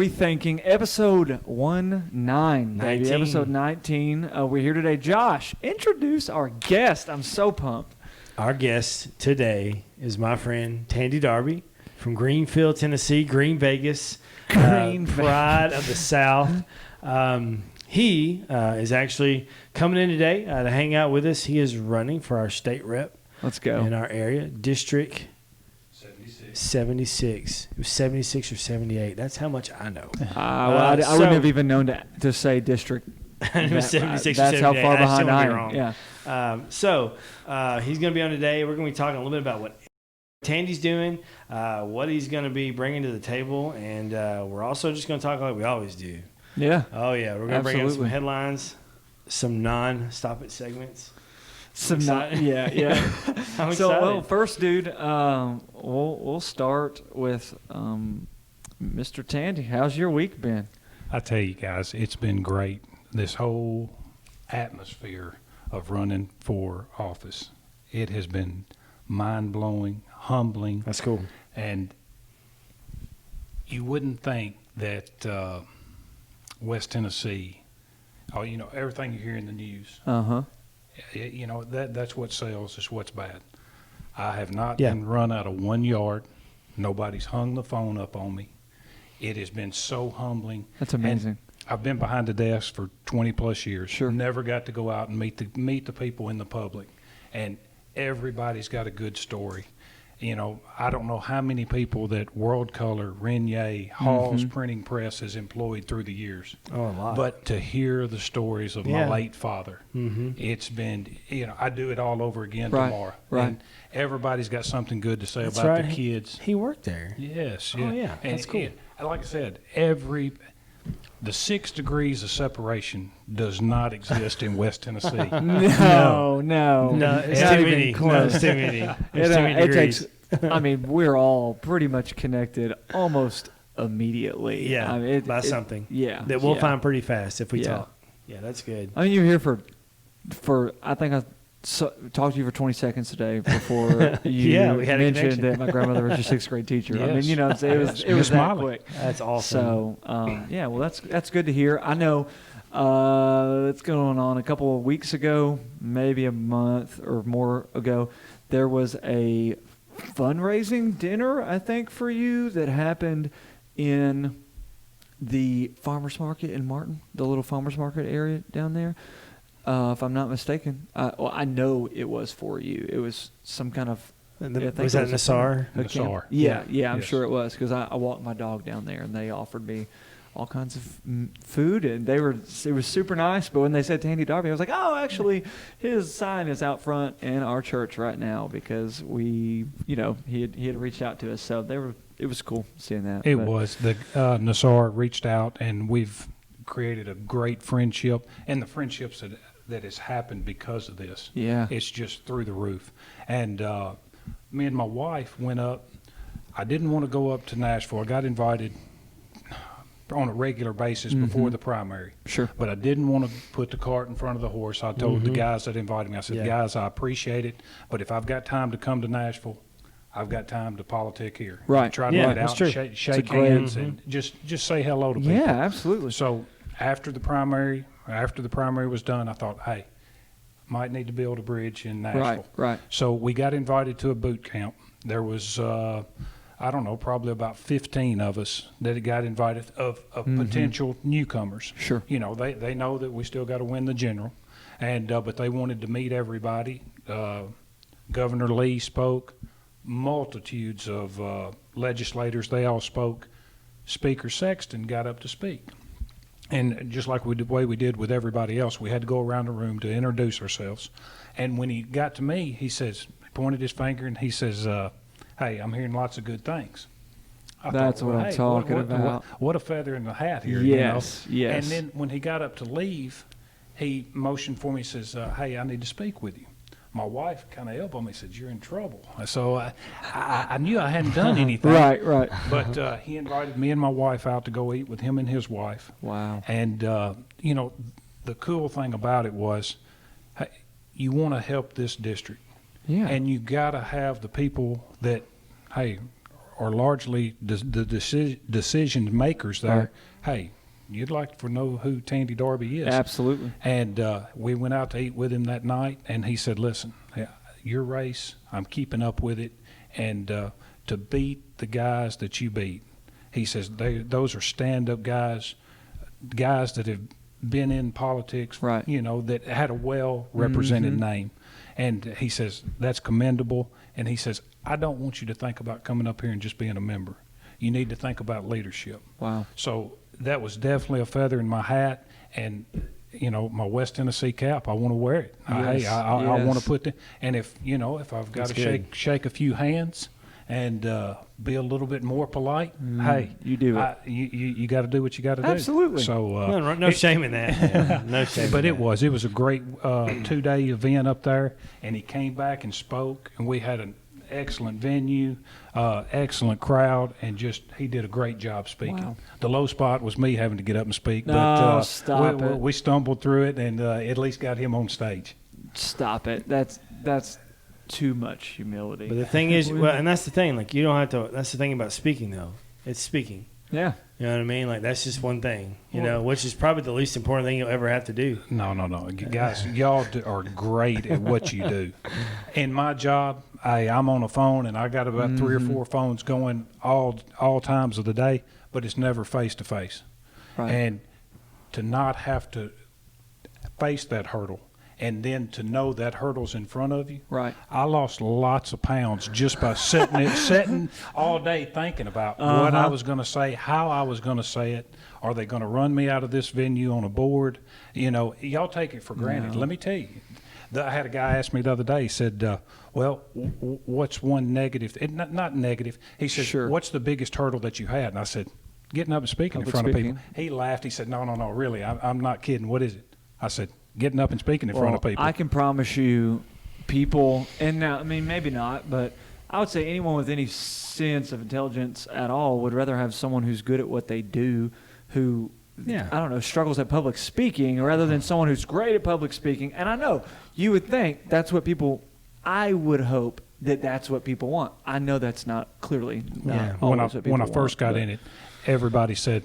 We Thinking, episode 19, baby. 19. Episode 19. We're here today. Josh, introduce our guest. I'm so pumped. Our guest today is my friend Tandy Darby from Greenfield, Tennessee, Green Vegas, pride of the South. He is actually coming in today to hang out with us. He is running for our state rep. Let's go. In our area, District 76. It was 76 or 78. That's how much I know. I wouldn't have even known to say district. It was 76 or 78. That's how far behind I am. Wrong. Yeah. He's going to be on today. We're going to be talking a little bit about what Tandy's doing, what he's going to be bringing to the table, and we're also just going to talk like we always do. Yeah. Oh, yeah. We're going to bring in some headlines, some non-stop-it segments. Yeah. I'm so, excited. well, first, dude, we'll start with Mr. Tandy. How's your week been? I tell you guys, it's been great. This whole atmosphere of running for office, it has been mind-blowing, humbling. That's cool. And you wouldn't think that West Tennessee, everything you hear in the news, that's what sells, is what's bad. I have not been run out of 1 yard. Nobody's hung the phone up on me. It has been so humbling. That's amazing. And I've been behind the desk for 20 plus years. Sure. Never got to go out and meet the people in the public. And everybody's got a good story. I don't know how many people that World Color, Renier, Hall's Printing Press has employed through the years. Oh, a lot. But to hear the stories of my late father, it's been, I do it all over again tomorrow. Right. And everybody's got something good to say about the kids. He worked there. Yes. Oh, yeah. That's cool. Like I said, the 6 degrees of separation does not exist in West Tennessee. No. It's not too even many. close. No, it's too many. It's too many degrees. We're all pretty much connected almost immediately. Yeah, by something. Yeah. That we'll find pretty fast if we talk. Yeah, that's good. You're here for I think I talked to you for 20 seconds today before you we had mentioned that my grandmother was your 6th grade teacher. Yes. It was that quick. That's awesome. So, that's good to hear. I know it's going on a couple of weeks ago, maybe a month or more ago, there was a fundraising dinner, I think, for you that happened in the farmers market in Martin, the little farmers market area down there. If I'm not mistaken, I know it was for you. It was some kind of. Was that Nassar? Nassar. Yeah, I'm sure it was, because I walked my dog down there and they offered me all kinds of food, and it was super nice. But when they said Tandy Darby, I was like, oh, actually, his sign is out front in our church right now, because he had reached out to us, so it was cool seeing that. It was. The Nassar reached out, and we've created a great friendship, and the friendships that has happened because of this. Yeah. It's just through the roof. And me and my wife went up. I didn't want to go up to Nashville. I got invited on a regular basis before the primary. Sure. But I didn't want to put the cart in front of the horse. I told the guys that invited me, I said, guys, I appreciate it, but if I've got time to come to Nashville, I've got time to politic here. Right. Try to get out and shake hands and just say hello to people. Yeah, absolutely. So after the primary was done, I thought, hey, might need to build a bridge in Nashville. Right. So we got invited to a boot camp. There was, probably about 15 of us that got invited of potential newcomers. Sure. They know that we still got to win the general, and but they wanted to meet everybody. Governor Lee spoke. Multitudes of legislators, they all spoke. Speaker Sexton got up to speak. And just like the way we did with everybody else, we had to go around the room to introduce ourselves. And when he got to me, he pointed his finger and he says, hey, I'm hearing lots of good things. That's what I'm talking about. What a feather in the hat here. Yes. And then when he got up to leave, he motioned for me, says, hey, I need to speak with you. My wife kind of elbowed me and said, you're in trouble. So I knew I hadn't done anything. Right. But he invited me and my wife out to go eat with him and his wife. Wow. And, the cool thing about it was, hey, you want to help this district. Yeah. And you got to have the people that, hey, are largely the decision makers there. Right. Hey, you'd like to know who Tandy Darby is. Absolutely. And we went out to eat with him that night, and he said, listen, your race, I'm keeping up with it, and to beat the guys that you beat, he says, those are stand-up guys that have been in politics, right. That had a well-represented name. And he says, that's commendable. And he says, I don't want you to think about coming up here and just being a member. You need to think about leadership. Wow. So that was definitely a feather in my hat. And, my West Tennessee cap, I want to wear it. Yes. I want to put that. And if I've got to shake a few hands and be a little bit more polite, hey, you do it. You got to do what you got to do. Absolutely. So no shame in that. Yeah, no shame. But in it was a great 2-day event up there, and he came back and spoke, and we had an excellent venue, excellent crowd, and he did a great job speaking. Wow. The low spot was me having to get up and speak, No, but stop it. we stumbled through it and at least got him on stage. Stop it. That's too much humility. But the thing is, and that's the thing. Like, you don't have to. That's the thing about speaking, though. It's speaking. Yeah. You know what I mean? Like, that's just one thing. Which is probably the least important thing you'll ever have to do. No, guys, y'all are great at what you do. In my job, I'm on a phone, and I got about 3 or 4 phones going all times of the day, but it's never face to face. Right. And to not have to face that hurdle, and then to know that hurdle's in front of you. Right. I lost lots of pounds just by sitting all day thinking about what I was going to say, how I was going to say it. Are they going to run me out of this venue on a board? Y'all take it for granted. No. Let me tell you. I had a guy ask me the other day. He said, well, what's one negative? Not negative. He said, Sure. What's the biggest hurdle that you had? And I said, getting up and speaking in front of people. He laughed. He said, no, really. I'm not kidding. What is it? I said, getting up and speaking in front of people. I can promise you people, and now, I mean, maybe not, but I would say anyone with any sense of intelligence at all would rather have someone who's good at what they do, who, I don't know, struggles at public speaking, rather than someone who's great at public speaking. And I know you would think that's what people, I would hope that that's what people want. I know that's not clearly not always what people When I first want, got in it, everybody said,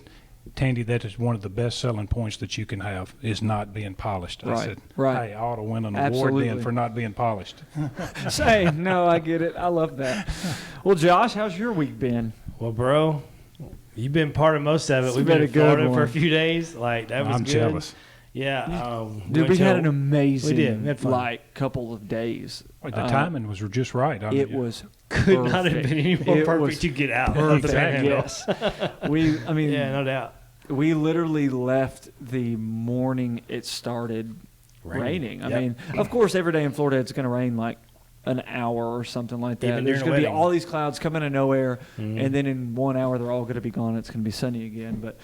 Tandy, that is one of the best selling points that you can have is not being polished. I said, hey, I ought to win an award then for not being polished. Say, no, I get it. I love that. Well, Josh, how's your week been? Well, bro, you've been part of most of it. We've been in Florida for a few days. Like, that was I'm good. jealous. Yeah. Dude, we had an amazing we had fun. couple of days. The timing was just right. It was could perfect. not have been any more perfect to get out of the Panhandle. Yes. Yeah, no doubt. We literally left the morning it started raining. I mean, of course, every day in Florida it's going to rain like an hour or something like that. Even There's going to be wedding. all these clouds coming out of nowhere, and then in 1 hour they're all going to be gone. It's going to be sunny again. But,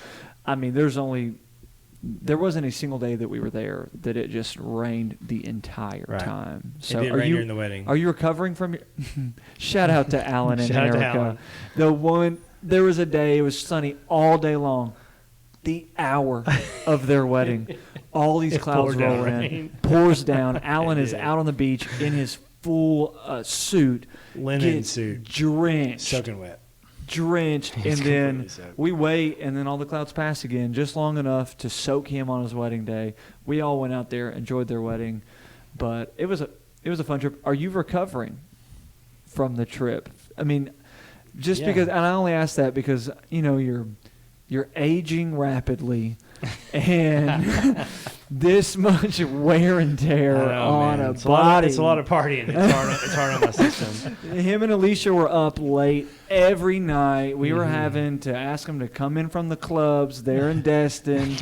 I mean, there wasn't a single day that we were there that it just rained the entire time. So it did rain during the wedding. Are you recovering from your shout out to Alan and Shout out to Erica. Alan. There was a day it was sunny all day long. The hour of their wedding, all these clouds roll in, pours down. Alan is out on the beach in his full suit, linen suit, drenched, soaking wet. And then we wait, and then all the clouds pass again, just long enough to soak him on his wedding day. We all went out there, enjoyed their wedding, but it was a fun trip. Are you recovering from the trip? I mean, because, and I only ask that because you're aging rapidly, and this much wear and tear on a body. It's a lot of partying. It's hard on my system. Him and Alicia were up late every night. We were having to ask them to come in from the clubs there in Destin.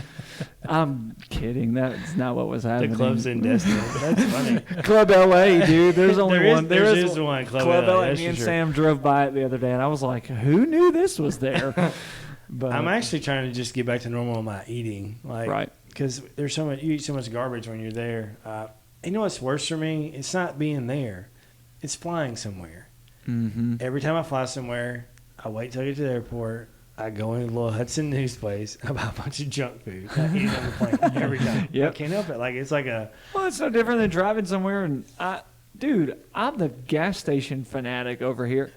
I'm kidding. That's not what was happening. The clubs in Destin. That's funny. Club LA, dude. There's only one. There is one. Club LA. Me and Sam drove by it the other day, and I was like, who knew this was there? But I'm actually trying to just get back to normal in my eating, because there's so much. You eat so much garbage when you're there. You know what's worse for me? It's not being there; it's flying somewhere. Mm-hmm. Every time I fly somewhere, I wait till I get to the airport. I go in a little Hudson News place, I buy a bunch of junk food. I eat it on the plane every time. I can't help it. It's like a. Well, it's no different than driving somewhere, and I'm the gas station fanatic over here.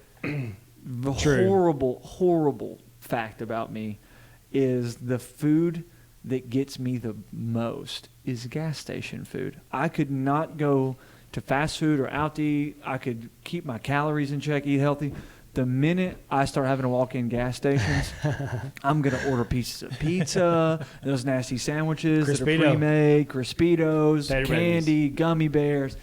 The True. horrible fact about me is the food that gets me the most is gas station food. I could not go to fast food or out to eat. I could keep my calories in check, eat healthy. The minute I start having to walk in gas stations, I'm going to order pieces of pizza, those nasty sandwiches that are Crispito. pre-made, Crispitos, Tater candy, gummy bears.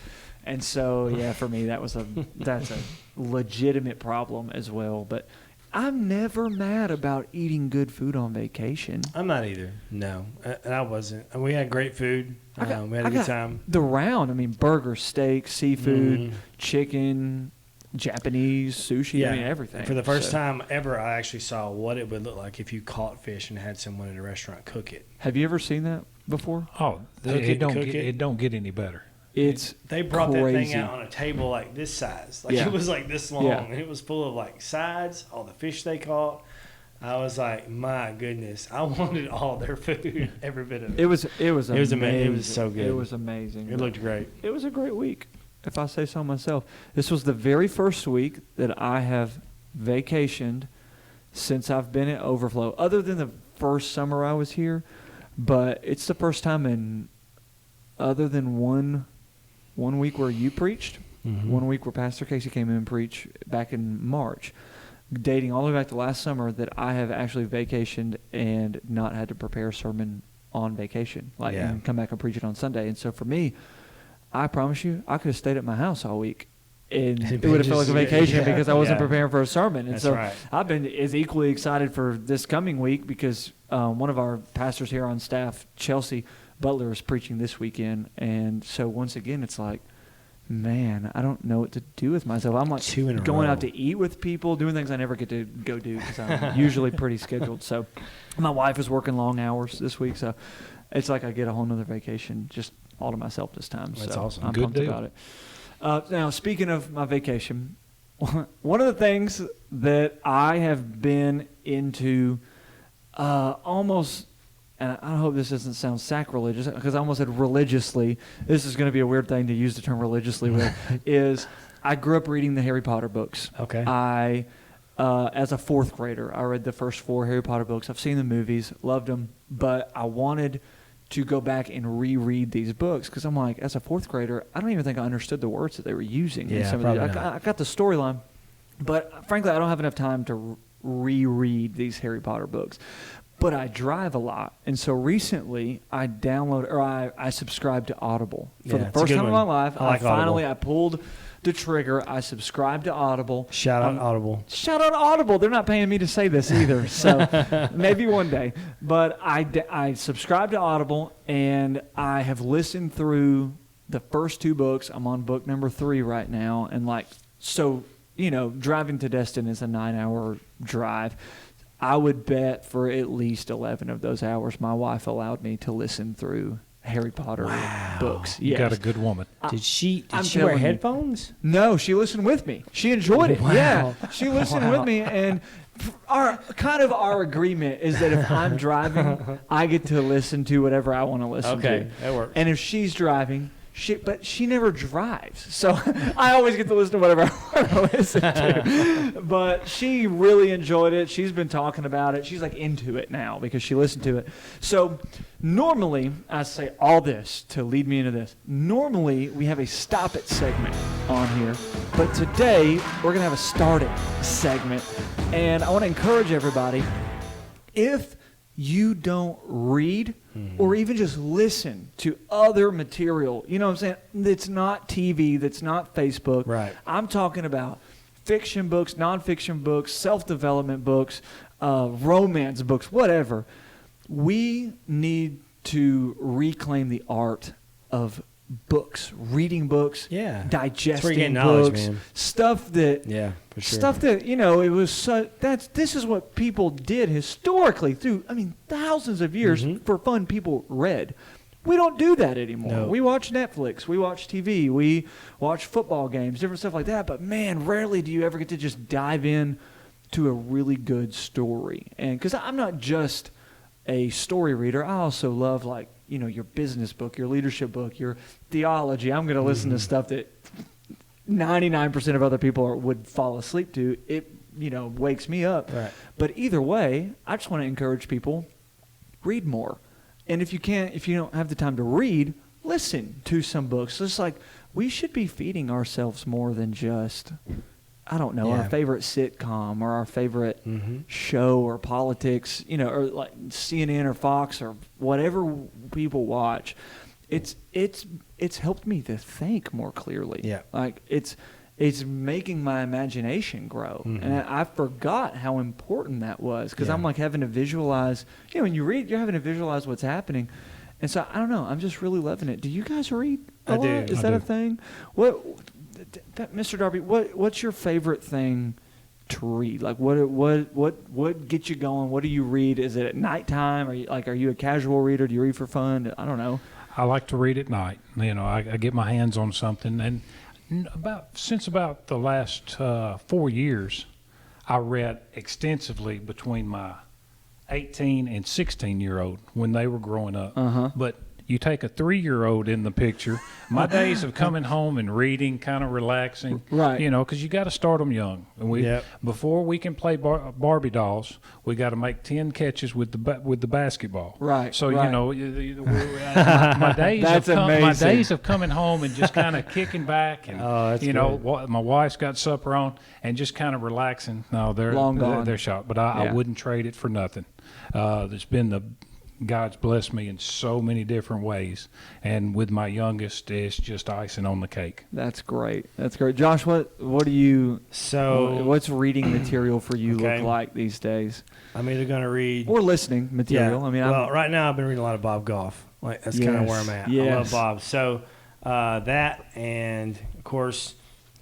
And so, yeah, for me, that's a legitimate problem as well. But I'm never mad about eating good food on vacation. I'm not either. No, and I wasn't. And we had great food. We had a I good got time. The round, I mean, burger, steak, seafood, Mhm. chicken, Japanese, sushi, I mean, everything. For the first So, time ever, I actually saw what it would look like if you caught fish and had someone in a restaurant cook it. have you ever seen that before? Oh, Cook it don't cook get, it. it don't get any better. It's They brought that thing crazy. out on a table like this size. Like Yeah. it was like this long. Yeah. And it was full of like sides, all the fish they caught. I was like, my goodness. I wanted all their food, every bit of it. It was was amazing. It was so good. It was amazing. It looked great. It was a great week, if I say so myself. This was the very first week that I have vacationed since I've been at Overflow, other than the first summer I was here. But it's the first time in, other than one week where you preached, Mhm. 1 week where Pastor Casey came in and preached back in March, dating all the way back to last summer, that I have actually vacationed and not had to prepare a sermon on vacation, Yeah. and come back and preach it on Sunday. And so for me, I promise you, I could have stayed at my house all week, and it would have felt like a vacation because I wasn't preparing for a sermon. And That's so right. I've been as equally excited for this coming week because one of our pastors here on staff, Chelsea Butler, is preaching this weekend. And so once again, it's like, man, I don't know what to do with myself. I'm like 2 in a going row. out to eat with people, doing things I never get to go do because I'm usually pretty scheduled. So my wife is working long hours this week, so it's like I get a whole nother vacation just all to myself this time. That's so awesome. I'm Good pumped deal. about it. Now, speaking of my vacation, one of the things that I have been into almost, and I hope this doesn't sound sacrilegious because I almost said religiously. This is going to be a weird thing to use the term religiously with, is I grew up reading the Harry Potter books. Okay. As a fourth grader, I read the first 4 Harry Potter books. I've seen the movies, loved them, but I wanted to go back and reread these books because I'm like, as a fourth grader, I don't even think I understood the words that they were using. in Yeah, some of these. probably not. I got the storyline, but frankly, I don't have enough time to reread these Harry Potter books. But I drive a lot, and so recently I subscribed to Audible for Yeah, the it's a first good time in one. my life. I like finally Audible. I pulled the trigger. I subscribed to Audible. Shout out Audible. Shout out Audible. They're not paying me to say this either, so maybe one day. But I subscribed to Audible, and I have listened through the first 2 books. I'm on book number 3 right now, and driving to Destin is a 9-hour drive. I would bet for at least 11 of those hours, my wife allowed me to listen through Harry Potter books. You Yes. got a good woman. Did she I'm wear telling you. headphones? No, she listened with me. She enjoyed it. Wow. Yeah, she listened with me, and our agreement is that if I'm driving, I get to listen to whatever I want to listen to. Okay, that works. And if she's driving, but she never drives, so I always get to listen to whatever I want to listen to. But she really enjoyed it. She's been talking about it. She's like into it now because she listened to it. So normally, I say all this to lead me into this. Normally, we have a stop it segment on here, but today we're gonna have a start it segment, and I want to encourage everybody, if you don't read or even just listen to other material, you know what I'm saying? That's not TV, that's not Facebook. Right. I'm talking about fiction books, nonfiction books, self-development books, romance books, whatever. We need to reclaim the art of books, reading books, Yeah. That's where you digesting get knowledge, books, man. stuff that Yeah, for sure. stuff that it was this is what people did historically through thousands of years for fun. People read. We don't do that anymore. No. We watch Netflix, we watch TV, we watch football games, different stuff like that. But man, rarely do you ever get to just dive in to a really good story. And because I'm not just a story reader, I also love your business book, your leadership book, your theology. I'm going to listen to stuff that 99% of other people would fall asleep to. It wakes me up. Right. But either way, I just want to encourage people, read more. And if you don't have the time to read, listen to some books. It's like we should be feeding ourselves more than just, I don't know, Yeah. our favorite sitcom or our favorite show or politics, or like CNN or Fox or whatever people watch. It's helped me to think more clearly. Yeah. Like it's making my imagination grow. Mhm. And I forgot how important that was because Yeah. I'm like having to visualize, when you read, you're having to visualize what's happening. And so I don't know, I'm just really loving it. Do you guys read a I lot? do. Is I that do. a thing? Mr. Darby, what's your favorite thing to read? Like what gets you going? What do you read? Is it at nighttime? Are you a casual reader? Do you read for fun? I don't know. I like to read at night. I get my hands on something, and since about the last 4 years, I read extensively between my 18 and 16-year-old when they were growing up. Uh-huh. But you take a 3-year-old in the picture. My days of coming home and reading, kind of relaxing, Right. because you got to start them young. And Yep. before we can play Barbie dolls, we got to make 10 catches with the basketball. Right, So right. my days That's my amazing. days of coming home and just kind of kicking back and Oh, that's good. my wife's got supper on and just kind of relaxing. No, they're Long gone. They're shot, but I Yeah. wouldn't trade it for nothing. There's been God's blessed me in so many different ways, and with my youngest, it's just icing on the cake. That's great. That's great. Josh, what do you what's reading material for you Okay. look like these days? I'm either going to read. Or listening material. I mean, right now I've been reading a lot of Bob Goff. Like that's kind of Yes, where I'm at. I yes. love Bob. So that, and of course,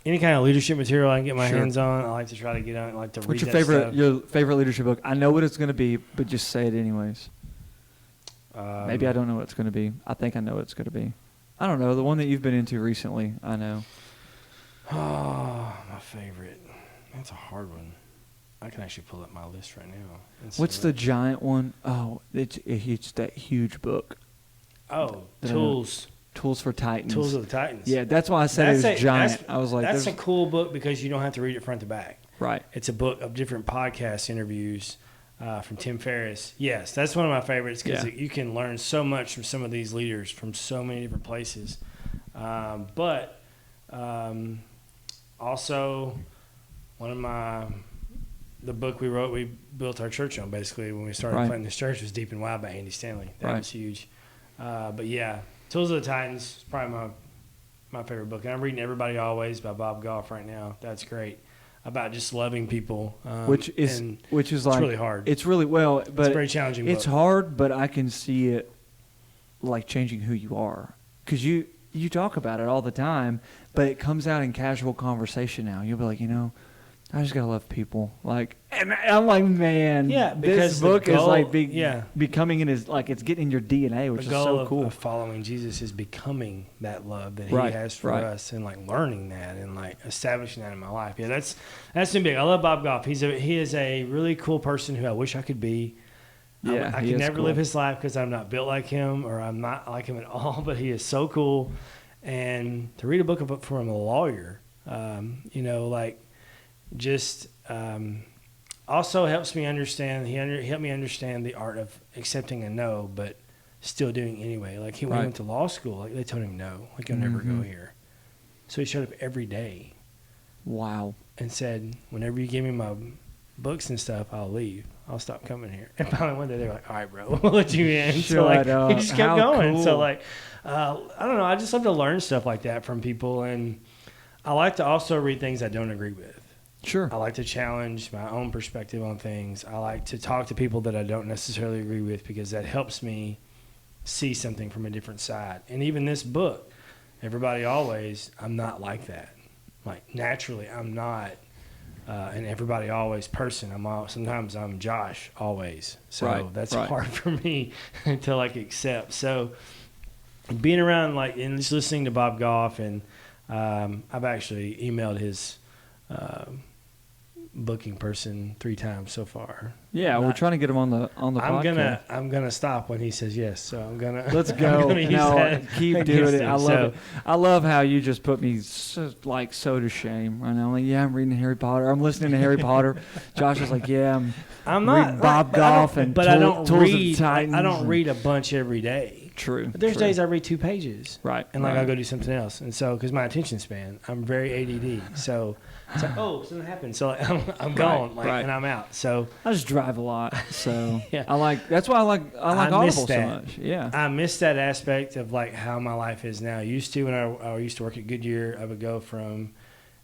any kind of leadership material I can get my Sure. hands on, I like to try to get on. I like to read. what's that your stuff. favorite leadership book? I know what it's going to be, but just say it anyways. Maybe I don't know what it's going to be. I think I know what it's going to be. I don't know. The one that you've been into recently, I know. Oh, my favorite. That's a hard one. I can actually pull up my list right now. What's the giant one? Oh, it's that huge book. The Tools. Tools for Titans. Tools of the Titans. Yeah, that's why I said it was giant. I was like, that's a there's- cool book because you don't have to read it front to back. right. It's a book of different podcast interviews from Tim Ferriss. Yes, that's one of my favorites because Yeah. you can learn so much from some of these leaders from so many different places. But also, one of the book we built our church on basically when we started Right. planting this church was Deep and Wide by Andy Stanley. That Right. was huge. But yeah, Tools of the Titans is probably my favorite book. And I'm reading Everybody Always by Bob Goff right now. That's great. About just loving people. which is and like it's really hard. It's really but It's a very challenging it's book. hard, but I can see it like changing who you are because you talk about it all the time, but it comes out in casual conversation now. You'll be like, I just gotta love people. Like, and I'm like, man, Yeah, this because the book is goal- like becoming in his it's getting in your DNA, which The is goal so of, cool. of following Jesus is becoming that love that Right, He has for right. us, and like learning that and like establishing that in my life. Yeah, that's been big. I love Bob Goff. He is a really cool person who I wish I could be. Yeah, I he can is never cool. live his life because I'm not built like him or I'm not like him at all. But he is so cool, and to read a book from a lawyer, also helps me understand. He helped me understand the art of accepting a no, but still doing anyway. Like when he Right. went to law school, like they told him no, like you'll never go here. So he showed up every day Wow. and said, "Whenever you give me my books and stuff, I'll leave. I'll stop coming here." And finally one day they were like, "All right, bro, we'll let you in." So like Shut he up. just kept How going. So cool. like, I don't know. I just love to learn stuff like that from people, and I like to also read things I don't agree with. Sure. I like to challenge my own perspective on things. I like to talk to people that I don't necessarily agree with because that helps me see something from a different side. And even this book, Everybody Always, I'm not like that. Like naturally, I'm not an everybody always person. Sometimes I'm Josh always. So Right, that's right. hard for me to like accept. So being around and just listening to Bob Goff, and I've actually emailed his booking person 3 times so far. Yeah, we're trying to get him on the podcast. I'm gonna stop when he says yes. So I'm gonna Let's go. I'm gonna use No, that keep against doing it. him. I love it. I love how you just put me so to shame right now. I'm like, yeah, I'm reading Harry Potter. I'm listening to Harry Potter. Josh is like, yeah, I'm reading not Bob Goff and but I don't Tools of read. Titans I don't and- read a bunch every day. True. But there's true. days I read 2 pages. Right. And like right. I'll go do something else. And so, because my attention span, I'm very ADD. So it's like, oh, something happened. So like, I'm gone, like, right. and I'm out. So I just drive a lot, so Yeah. that's why I like Audible miss so that. much. Yeah. I miss that aspect of like how my life is now. I used to when I used to work at Goodyear, I would go from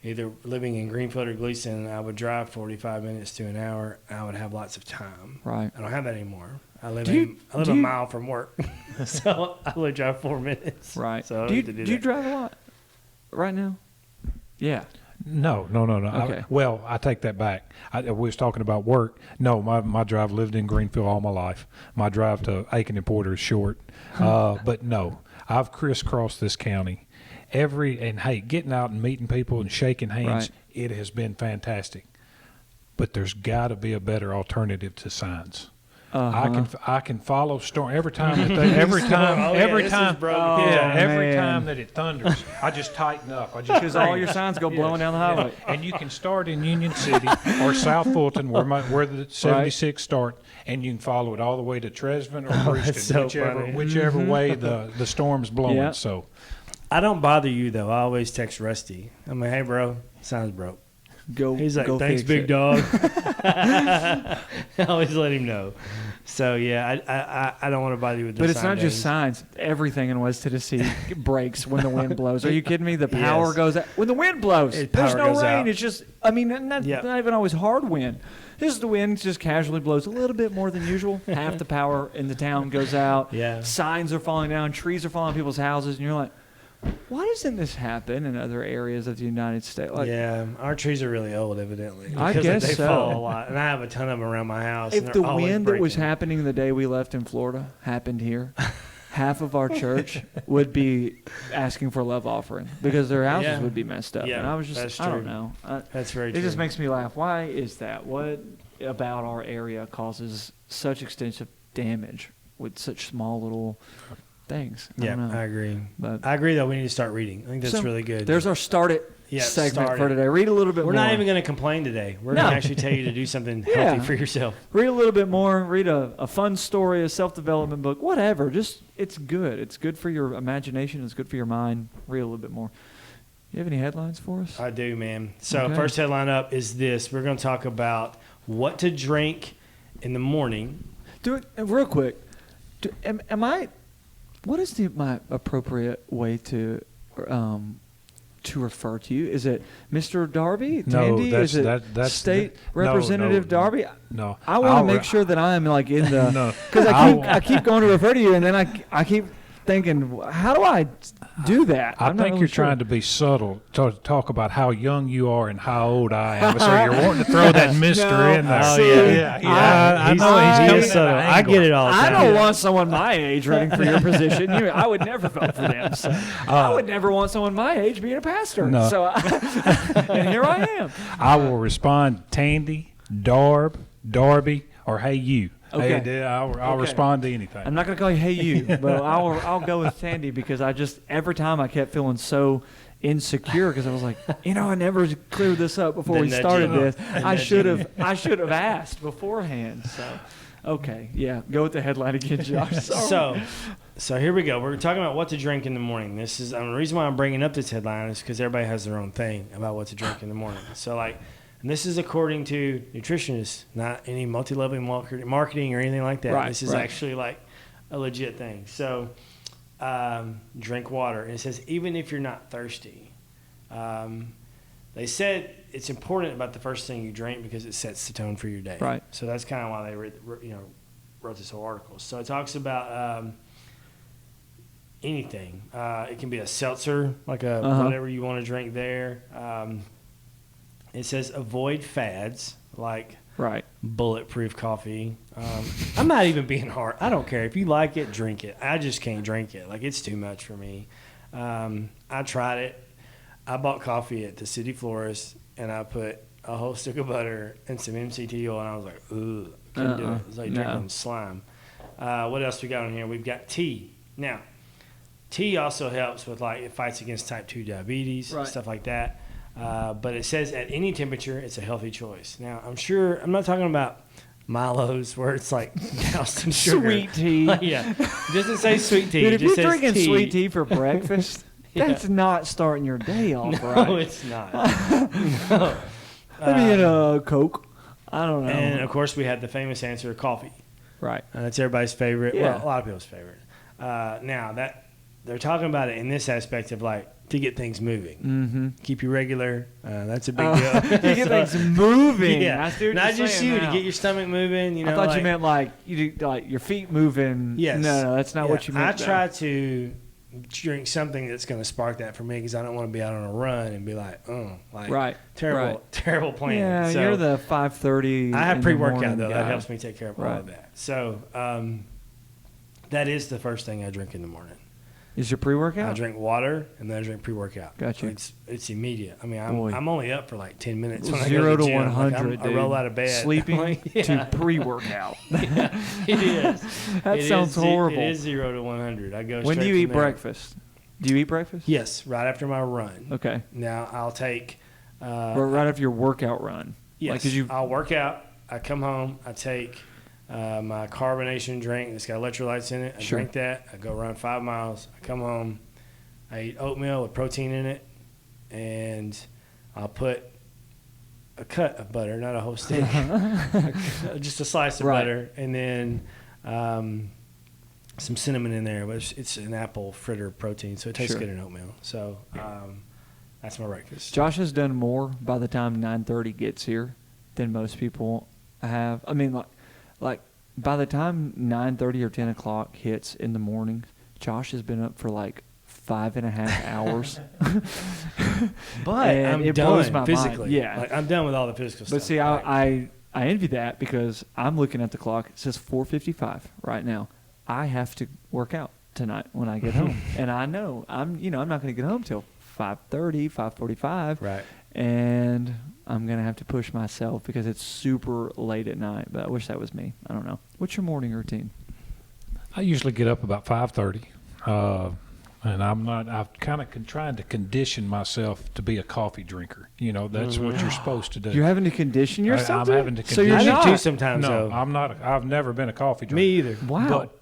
either living in Greenfield or Gleason. I would drive 45 minutes to an hour. I would have lots of time. Right. I don't have that anymore. I live Do a you- mile from work, so I would drive 4 minutes. Right. So I don't do you need to do you that. drive a lot right now? Yeah. No. Okay. I take that back. We was talking about work. No, my drive, lived in Greenfield all my life. My drive to Aiken and Porter is short. But no, I've crisscrossed this county. Hey, getting out and meeting people and shaking hands, Right. it has been fantastic. But there's got to be a better alternative to signs. Uh-huh. I can follow storm every time that every time man. time that it thunders, I just tighten up. I just Because all your signs go blowing down the highway. and you can start in Union City or South Fulton, where the 76 start, and you can follow it all the way to Tresvant or Houston, so funny. whichever way the storm's blowing. Yeah. So I don't bother you though. I always text Rusty. I'm like, hey bro, signs broke. Go. He's like, go thanks, fix big it. dog. I always let him know. So yeah, I don't want to bother you with this. But it's not just signs. Everything in West Tennessee breaks when the wind blows. Are you kidding me? The power Yes. goes out. When the wind blows, It- there's power no goes rain. out. It's just, I mean, not Yep. even always hard wind. This is the wind just casually blows a little bit more than usual. Half the power in the town goes out. Yeah. Signs are falling down. Trees are falling on people's houses. And you're like, why doesn't this happen in other areas of the United States? Like, Yeah, our trees are really old, evidently. I because guess they so. fall a lot, and I have a ton of them around my house. and if they're the always wind that was breaking. happening the day we left in Florida happened here, half of our church would be asking for a love offering because their houses Yeah. would be messed up. Yeah, and I was just, that's I don't true. know. That's very It true. just makes me laugh. Why is that? What about our area causes such extensive damage with such small little things? I Yeah, don't know. I agree. But I agree, though. We need to start reading. I think that's So, really good. there's our start it Yeah, segment start for it. today. Read a little bit We're more. not even going to complain today. We're No. going to actually tell you to do something Yeah. healthy for yourself. Read a little bit more. Read a fun story, a self-development book, whatever. Just, it's good. It's good for your imagination. It's good for your mind. Read a little bit more. You have any headlines for us? I do, man. So Okay. first headline up is this. We're going to talk about what to drink in the morning. Do it real quick. Am I? What is my appropriate way to refer to you? Is it Mr. Darby? No, Tandy? that's- Is it that's- State no, Representative no. Darby? no, I want I'll to re- make sure that I'm like in the No, because I'll- I keep going to refer to you, and then I keep thinking, how do I do that? I I'm not think really you're sure. trying to be subtle to talk about how young you are and how old I am. So you're wanting to throw that Mister No. in there. Oh, See, yeah. I know I- he's he coming is at subtle. an I get angle. it all the I time. don't want someone my age running for your position. I would never vote for them. So I would never want someone my age being a pastor. No. So and here I am. I will respond, Tandy, Darby, or hey you. Okay. Hey, I'll Okay. respond to anything. I'm not gonna call you Hey You, but I'll go with Tandy because I just every time I kept feeling so insecure because I was like, I never cleared this up before The we nudging. started this. The I should nudging. have asked beforehand. So okay, yeah, go with the headline again, Josh. Sorry. So here we go. We're talking about what to drink in the morning. This is the reason why I'm bringing up this headline is because everybody has their own thing about what to drink in the morning. So and this is according to nutritionists, not any multi-level marketing or anything like that. Right, This is right. actually like a legit thing. So drink water. And it says even if you're not thirsty. They said it's important about the first thing you drink because it sets the tone for your day. Right. So that's kind of why they wrote this whole article. So it talks about anything. It can be a seltzer, like whatever you want to drink there. It says avoid fads like Right. Bulletproof coffee. I'm not even being hard. I don't care. If you like it, drink it. I just can't drink it. Like, it's too much for me. I tried it. I bought coffee at the City Florist, and I put a whole stick of butter and some MCT oil, and I was like, ugh, couldn't do it. It was like drinking slime. What else we got on here? We've got tea. Now, tea also helps with, like, it fights against type 2 diabetes, stuff like that. But it says at any temperature, it's a healthy choice. Now, I'm not talking about Milo's where it's like doused in sugar. Sweet tea. Yeah. It doesn't say sweet tea. Dude, It if just you're says drinking tea. sweet tea for breakfast, that's not starting your day off No, right. it's not. No. Maybe in a Coke. I don't know. And, of course, we had the famous answer, coffee. Right. That's everybody's favorite. Yeah. Well, a lot of people's favorite. Now, that they're talking about it in this aspect of, like, to get things moving. Mm-hmm. Keep you regular. That's a big deal. To get things moving. Yeah. I see what Not you're just saying you, now. to get your stomach moving. You know, I thought like, you meant like you do, like your feet moving. Yes. No, that's not what you meant. I try to drink something that's going to spark that for me because I don't want to be out on a run and be like, oh, like terrible plan. Yeah, So you're the 5:30. I have in the pre-workout morning though. guy. That helps me take care of all Right. of that. So that is the first thing I drink in the morning. Is your pre-workout? I drink water and then I drink pre-workout. Gotcha. It's immediate. I mean, Boy. I'm only up for like 10 minutes when I 0 go to to the gym. 100. Like, I roll out of bed. Sleeping Yeah. to pre-workout. Yeah, it is. That It sounds is, horrible. It is 0 to 100. I go. When do straight you from eat there. breakfast? Do you eat breakfast? Yes, right after my run. Okay. Now I'll take. Right after your workout run. Yes, Like, 'cause you. I'll work out. I come home. I take my carbonation drink. It's got electrolytes in it. I Sure. drink that. I go run 5 miles. I come home. I eat oatmeal with protein in it, and I'll put a cut of butter, not a whole stick, just a slice of Right. butter, and then some cinnamon in there. But it's an apple fritter protein, so it tastes Sure. good in oatmeal. So that's my breakfast. Josh has done more by the time 9:30 gets here than most people have. I mean, like by the time 9:30 or 10 o'clock hits in the morning, Josh has been up for like 5.5 hours. But And I'm it blows my done mind. physically. Yeah. Like, I'm done with all the physical stuff. But see, Like, I envy that because I'm looking at the clock. It says 4:55 right now. I have to work out tonight when I get home, and I know I'm not going to get home till 5:30, 5:45, right. and I'm going to have to push myself because it's super late at night. But I wish that was me. I don't know. What's your morning routine? I usually get up about 5:30, and I'm kind of trying to condition myself to be a coffee drinker. You know, that's what you're supposed to do. You're having to condition yourself. I'm to it? having to So you're condition- I do not. too sometimes, No, though. I'm not. I've never been a coffee drinker. Me either. Wow. But,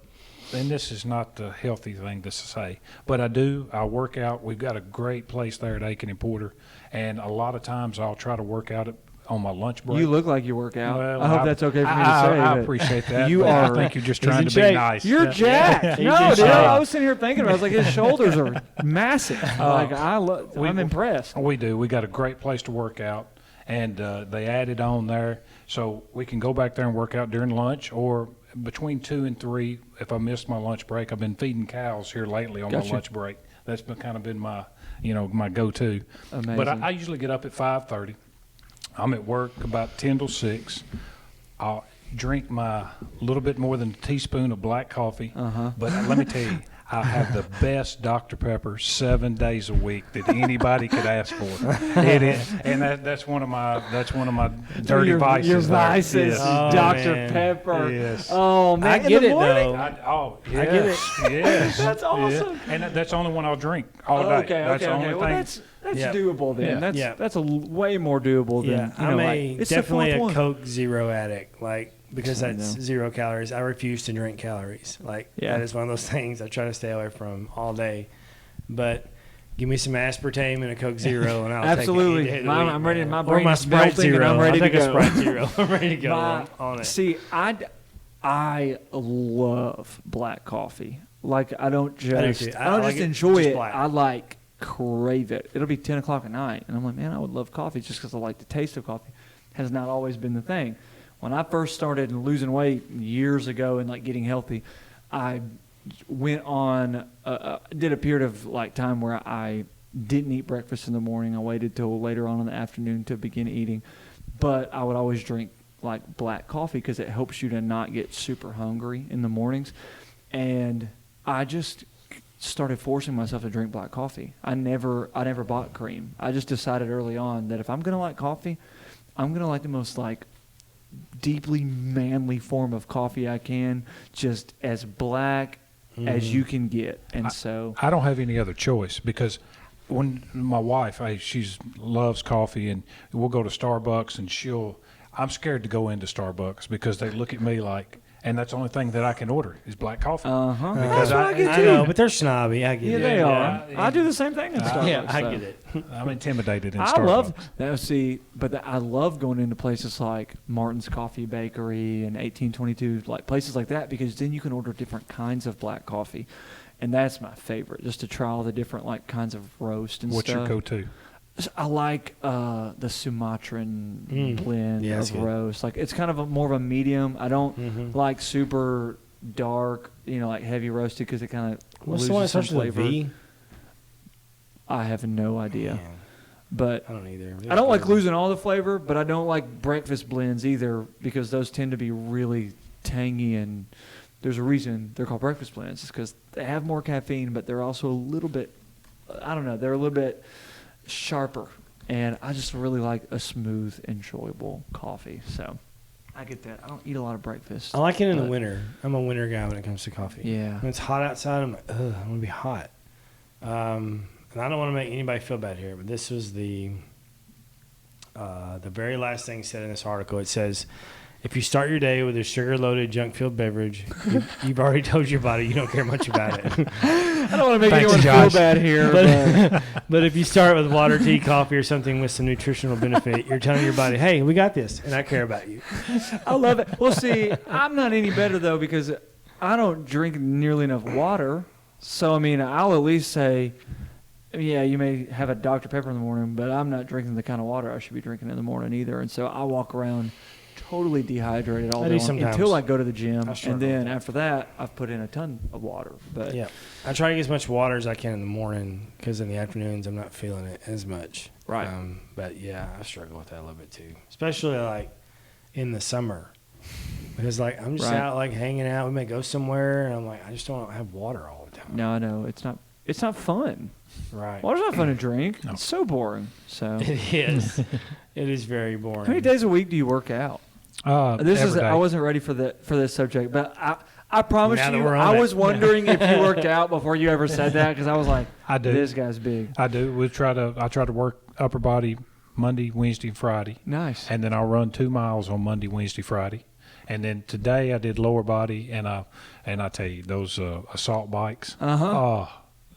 and this is not the healthy thing to say, but I do. I work out. We've got a great place there at Aiken and Porter, and a lot of times I'll try to work out on my lunch break. You look like you work out. Well, I hope that's okay for me to say. I but appreciate that. You but are. I think you're just He's trying in to be shape. nice. You're jacked. He's No, in dude. shape. I was sitting here thinking about it. I was like, his shoulders are massive. Like we- I'm impressed. We do. We got a great place to work out, and they added on there, so we can go back there and work out during lunch or between 2 and 3. If I miss my lunch break, I've been feeding cows here lately on Gotcha. my lunch break. That's kind of been my, my go-to. Amazing. But I usually get up at 5:30. I'm at work about 10 till 6. I'll drink my little bit more than a teaspoon of black coffee. Uh-huh. But let me tell you, I have the best Dr. Pepper 7 days a week that anybody could ask for. It is, and that's one of my dirty vices. Your there. vices, Yes. Oh, Dr. man. Pepper. Yes. Oh man, I in get the it, morning? though. Yes. I get it. Yes. That's awesome. Yeah. And that's the only one I'll drink all day. Okay, That's the okay, only okay. Well, thing. that's Yeah. doable then. Yeah. That's way more doable than Yeah, I'm it's definitely the a fourth one. Coke Zero addict. Like, because I that's know. 0 calories. I refuse to drink calories. Like, Yeah. that is one of those things I try to stay away from all day. But give me some aspartame and a Coke Zero, and I'll Absolutely. take it any day of the week, I'm ready. man. My Or brain my is Sprite melting and Zero. I'm ready I'll to take go. a Sprite Zero. I'm ready to go. My- I'm on it. See, I love black coffee. Like I don't I do just too. I don't like just it enjoy just it. black. I like crave it. It'll be 10 o'clock at night, and I'm like, man, I would love coffee just because I like the taste of coffee. Has not always been the thing. When I first started losing weight years ago and like getting healthy, I went on did a period of like time where I didn't eat breakfast in the morning. I waited till later on in the afternoon to begin eating, but I would always drink like black coffee because it helps you to not get super hungry in the mornings. And I just started forcing myself to drink black coffee. I never bought cream. I just decided early on that if I'm going to like coffee, I'm going to like the most like deeply manly form of coffee I can, just as black as you can get. And so I don't have any other choice because when my wife, she's loves coffee, and we'll go to Starbucks, and I'm scared to go into Starbucks because they look at me like, and that's the only thing that I can order is black coffee. Uh-huh. Because That's what I get I too. know, but they're snobby. I get Yeah, it. they are. Yeah. I do the same thing in Starbucks. Yeah, I so. get it. I'm intimidated in I Starbucks. love that. See, but I love going into places like Martin's Coffee Bakery and 1822, like places like that, because then you can order different kinds of black coffee, and that's my favorite. Just to try all the different like kinds of roast and What's stuff. your go-to? I like the Sumatran blend Yeah, that's of good. roast. Like it's kind of more of a medium. I don't like super dark, like heavy roasted because it kind of What's loses the one that some starts with a flavor. V? I have no idea, Man, but I don't either. I don't like losing all the flavor. But I don't like breakfast blends either because those tend to be really tangy, and there's a reason they're called breakfast blends. It's because they have more caffeine, but they're also a little bit, I don't know, they're a little bit sharper, and I just really like a smooth, enjoyable coffee. So I get that. I don't eat a lot of breakfast. I like it in the but- winter. I'm a winter guy when it comes to coffee. Yeah. When it's hot outside, I'm like, ugh, I want to be hot. And I don't want to make anybody feel bad here, but this was the very last thing said in this article. It says, if you start your day with a sugar-loaded junk-filled beverage, you've already told your body you don't care much about it. I don't want to make Thanks, anyone feel Josh. bad here, but But if you start with water, tea, coffee, or something with some nutritional benefit, you're telling your body, hey, we got this, and I care about you. I love it. Well, see, I'm not any better though because I don't drink nearly enough water. So I mean, I'll at least say, yeah, you may have a Dr. Pepper in the morning, but I'm not drinking the kind of water I should be drinking in the morning either. And so I walk around totally dehydrated all I day do long sometimes. until I go to the gym, I struggle and then with that. after that, I've put in a ton of water. But Yeah. I try to get as much water as I can in the morning because in the afternoons I'm not feeling it as much. Right. But yeah, I struggle with that a little bit too, especially like in the summer because like I'm just Right. out like hanging out. We may go somewhere and I'm like, I just don't have water all the time. no, I know it's not fun. Right. Water's not fun to drink. No. It's so boring. So It is. It is very boring. how many days a week do you work out? This is Every day. I wasn't ready for this subject, but I promise Now that you, we're on I it. was wondering if you worked out before you ever said that because I was like, I do. this guy's big. I do. I try to work upper body Monday, Wednesday, and Friday, Nice. and then I'll run 2 miles on Monday, Wednesday, Friday, and then today I did lower body, and I tell you those assault bikes. Uh-huh.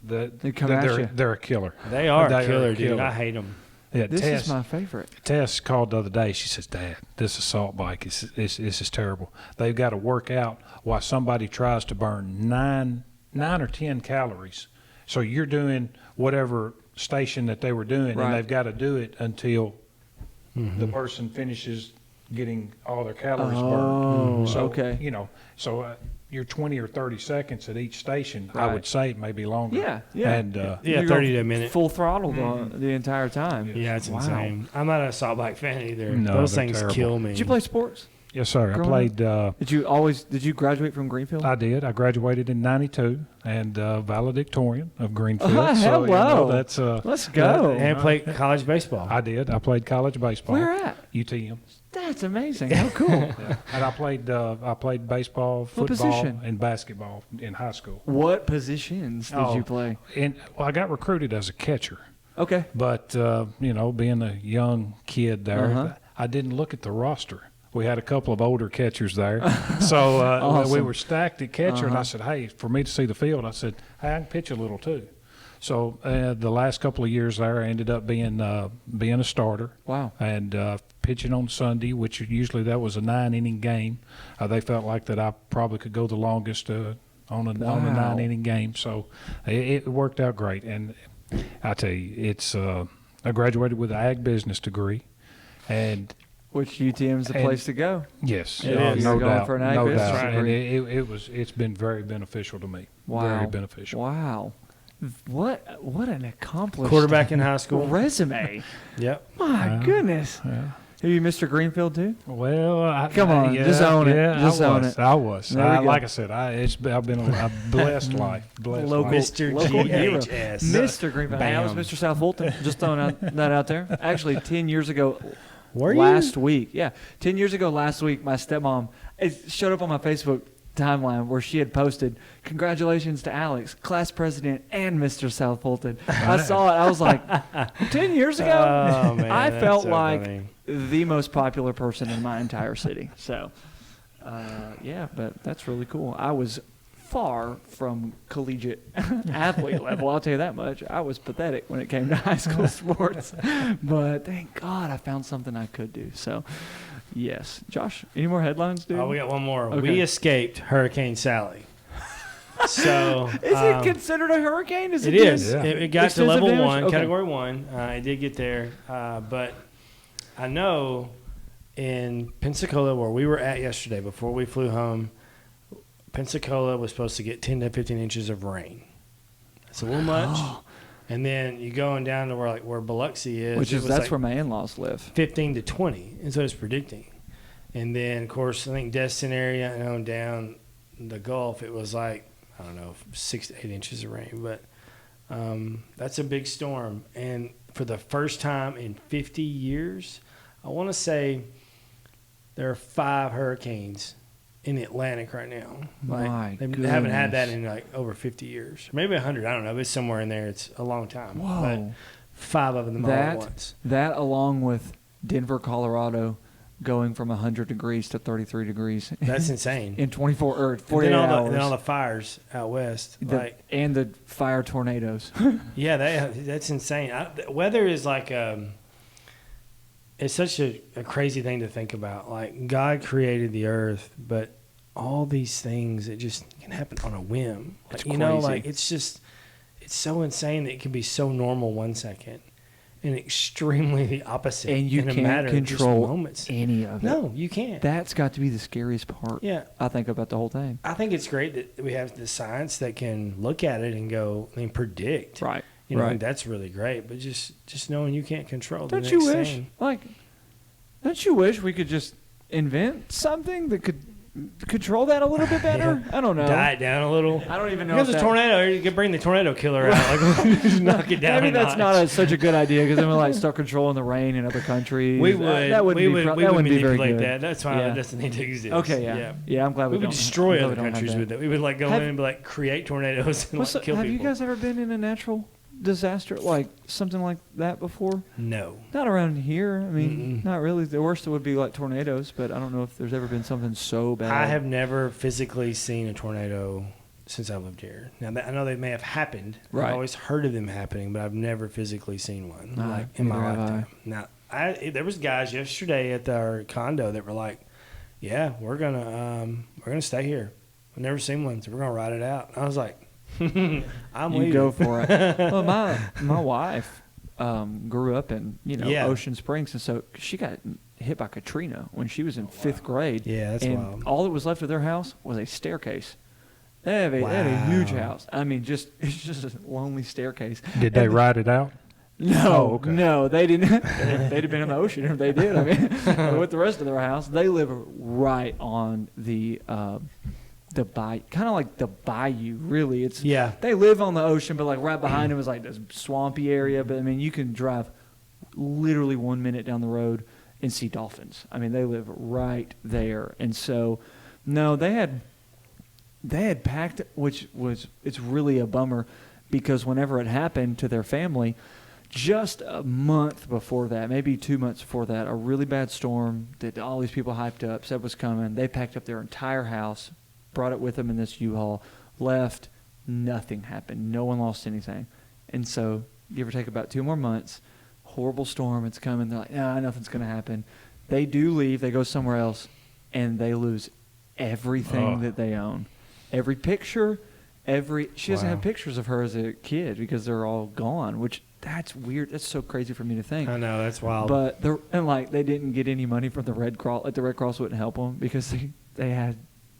They come at you. they're a killer. They are They a are killer, a dude. killer. I hate them. Yeah, This Tess, is my favorite. Tess called the other day. She says, "Dad, this assault bike is terrible. They've got to work out while somebody tries to burn nine or 10 calories. So you're doing whatever station that they were doing, Right. and they've got to do it until the person finishes getting all their calories Oh, burned. So, okay. You're 20 or 30 seconds at each station. I Right. would say maybe longer. Yeah. And Yeah, You're 30 going to a minute. Full throttle the entire time. Yeah, it's Wow. insane. I'm not an assault bike fan either. No, Those they're things terrible. kill me. Did you play sports? yes, sir. I Growing played. Did you graduate from Greenfield? I did. I graduated in '92 and valedictorian of Greenfield. Oh, so, hello. that's Let's go. And play college baseball. I did. I played college baseball. Where at? UTM. That's amazing. How cool. Yeah. And I played baseball, What football, position? and basketball in high school. What positions did Oh. you play? And I got recruited as a catcher, Okay. but being a young kid there, Uh-huh. I didn't look at the roster. We had a couple of older catchers there, so we Awesome. were stacked at catcher. And I Uh-huh. said, "Hey, for me to see the field," I said, "Hey, I can pitch a little too." So the last couple of years there, I ended up being a starter. Wow. And pitching on Sunday, which usually that was a 9-inning game. They felt like that I probably could go the longest on a Wow. 9-inning game. So it worked out great. And I tell you, it's I graduated with an ag business degree, and Which UTM's the And- place to go. yes, It is. no You're going doubt, for an ag no business doubt. And degree. it's been very beneficial to me. Wow. Very beneficial. Wow. What an accomplished Quarterback in high school. resume. Yep. My goodness. Yeah. Are you Mr. Greenfield too? Well, Come on, yeah, just own it. Yeah, Just I own was. it. I was. There we go. Like I said, I've been a blessed life. Blessed Local- life. Mr. local hero. GHS. Mr. Greenfield. Hey, I was Bam. Mr. South Fulton. Just throwing that out there. Actually, 10 years ago, Were you? Last week. Yeah. 10 years ago last week, my stepmom, it showed up on my Facebook timeline where she had posted, "Congratulations to Alex, class president and Mr. South Fulton." I saw it. I was like, 10 years ago? Oh, man, I that's felt so like funny. the most popular person in my entire city. So, yeah, but that's really cool. I was far from collegiate athlete level, I'll tell you that much. I was pathetic when it came to high school sports. But thank God I found something I could do. So, yes. Josh, any more headlines, dude? Oh, we got one more. Okay. We escaped Hurricane Sally. So Is it considered a hurricane? It is. Yeah. It got to Extensive level damage? 1, Okay. Category 1. It did get there. But I know in Pensacola, where we were at yesterday before we flew home, Pensacola was supposed to get 10 to 15 inches of rain. That's a little much. And then you going down to where Biloxi is, Which it is was that's like where my in-laws live. 15 to 20 is what it's predicting. And then, of course, I think Destin area and on down the Gulf, it was like, I don't know, 6 to 8 inches of rain. But that's a big storm. And for the first time in 50 years, I want to say there are 5 hurricanes in the Atlantic right now. My They haven't had that goodness. in like over 50 years. Maybe 100, I don't know. But it's somewhere in there. It's a long time. Whoa. But 5 of them all at once. That along with Denver, Colorado, going from 100 degrees to 33 degrees That's insane. in 24 or And 48 then hours. and then all the fires out west. And the fire tornadoes. Yeah, that's insane. Weather is like it's such a crazy thing to think about. Like, God created the earth, but all these things, it just can happen on a whim. It's Like, you know, crazy. like it's so insane that it can be so normal one second and extremely the opposite And you in a can't matter of just control moments. any of it. No, you can't. That's got to be the scariest part, Yeah. I think, about the whole thing. I think it's great that we have the science that can look at it and go and predict. Right. You know, right. that's really great. But just knowing you can't control the Don't next you wish, thing. don't you wish we could just invent something that could control that a little bit better? I don't know. Die it down a little. I don't even know. Because if a that- tornado, you could bring the tornado killer out. Like, just knock it down. Maybe a that's notch. not such a good idea because then we'll like start controlling the rain in other countries. We would. That wouldn't we be would. pro- We that would wouldn't be very manipulate good. that. That's why Yeah. it doesn't need to exist. Okay, yeah. I'm glad We we would don't. destroy I'm glad other we don't have countries that. with it. We would like go in and be like create tornadoes and What's like kill have people. you guys ever been in a natural disaster like something like that before? No. Not around here. I mean, Mm-mm. not really. The worst would be like tornadoes, but I don't know if there's ever been something so bad. I have never physically seen a tornado since I lived here. Now, I know they may have happened. Right. I've always heard of them happening, but I've never physically seen one like in my neither have I. lifetime. Now, there was guys yesterday at our condo that were like, "Yeah, we're gonna stay here. I've never seen one, so we're gonna ride it out." And I was like, "I'm You leaving." go for it. Well, my wife grew up in Yeah. Ocean Springs, and so she got hit by Katrina when she was in 5th grade. Yeah, that's and wild. all that was left of their house was a staircase. They had a huge Wow. house. I mean, it's just a lonely staircase. Did they ride it out? No, Oh, okay. no, they didn't. They'd have been in the ocean if they did. I mean, with the rest of their house, they live right on the bayou, kind of like the bayou. Really, it's Yeah. They live on the ocean, but like right behind them is like this swampy area. But I mean, you can drive literally 1 minute down the road and see dolphins. I mean, they live right there, and so no, they had packed, it's really a bummer because whenever it happened to their family, just a month before that, maybe 2 months before that, a really bad storm that all these people hyped up, said was coming. They packed up their entire house, brought it with them in this U-Haul, left, nothing happened. No one lost anything. And so, give or take about 2 more months, horrible storm, it's coming. They're like, nah, nothing's going to happen. They do leave, they go somewhere else, and they lose everything that they own. Every picture, she doesn't Wow. have pictures of her as a kid because they're all gone, which that's weird. That's so crazy for me to think. I know, that's wild. But they didn't get any money from the Red Cross. Like the Red Cross wouldn't help them because they had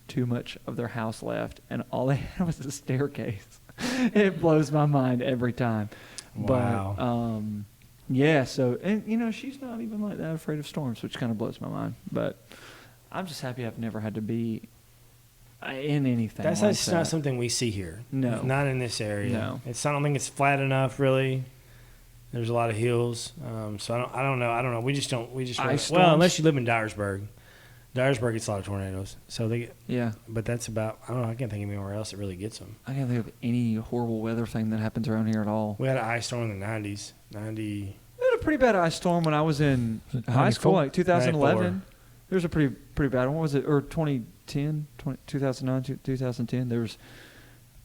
too much of their house left, and all they had was a staircase. It blows my mind every time. Wow. But yeah. So and she's not even like that afraid of storms, which kind of blows my mind. But I'm just happy I've never had to be in anything. That's like just that. not something we see here. No. Not in this area. No. I don't think it's flat enough, really. There's a lot of hills. So I don't know. We just don't. Ice Well, storms? unless you live in Dyersburg. Dyersburg gets a lot of tornadoes. So they get, Yeah. but that's about, I don't know. I can't think of anywhere else that really gets them. I can't think of any horrible weather thing that happens around here at all. We had an ice storm in the 90s. We had a pretty bad ice storm when I was in high school, 94? like 2011. 94. There was a pretty bad one. What was it? Or 2010, 2009, 2010. There was.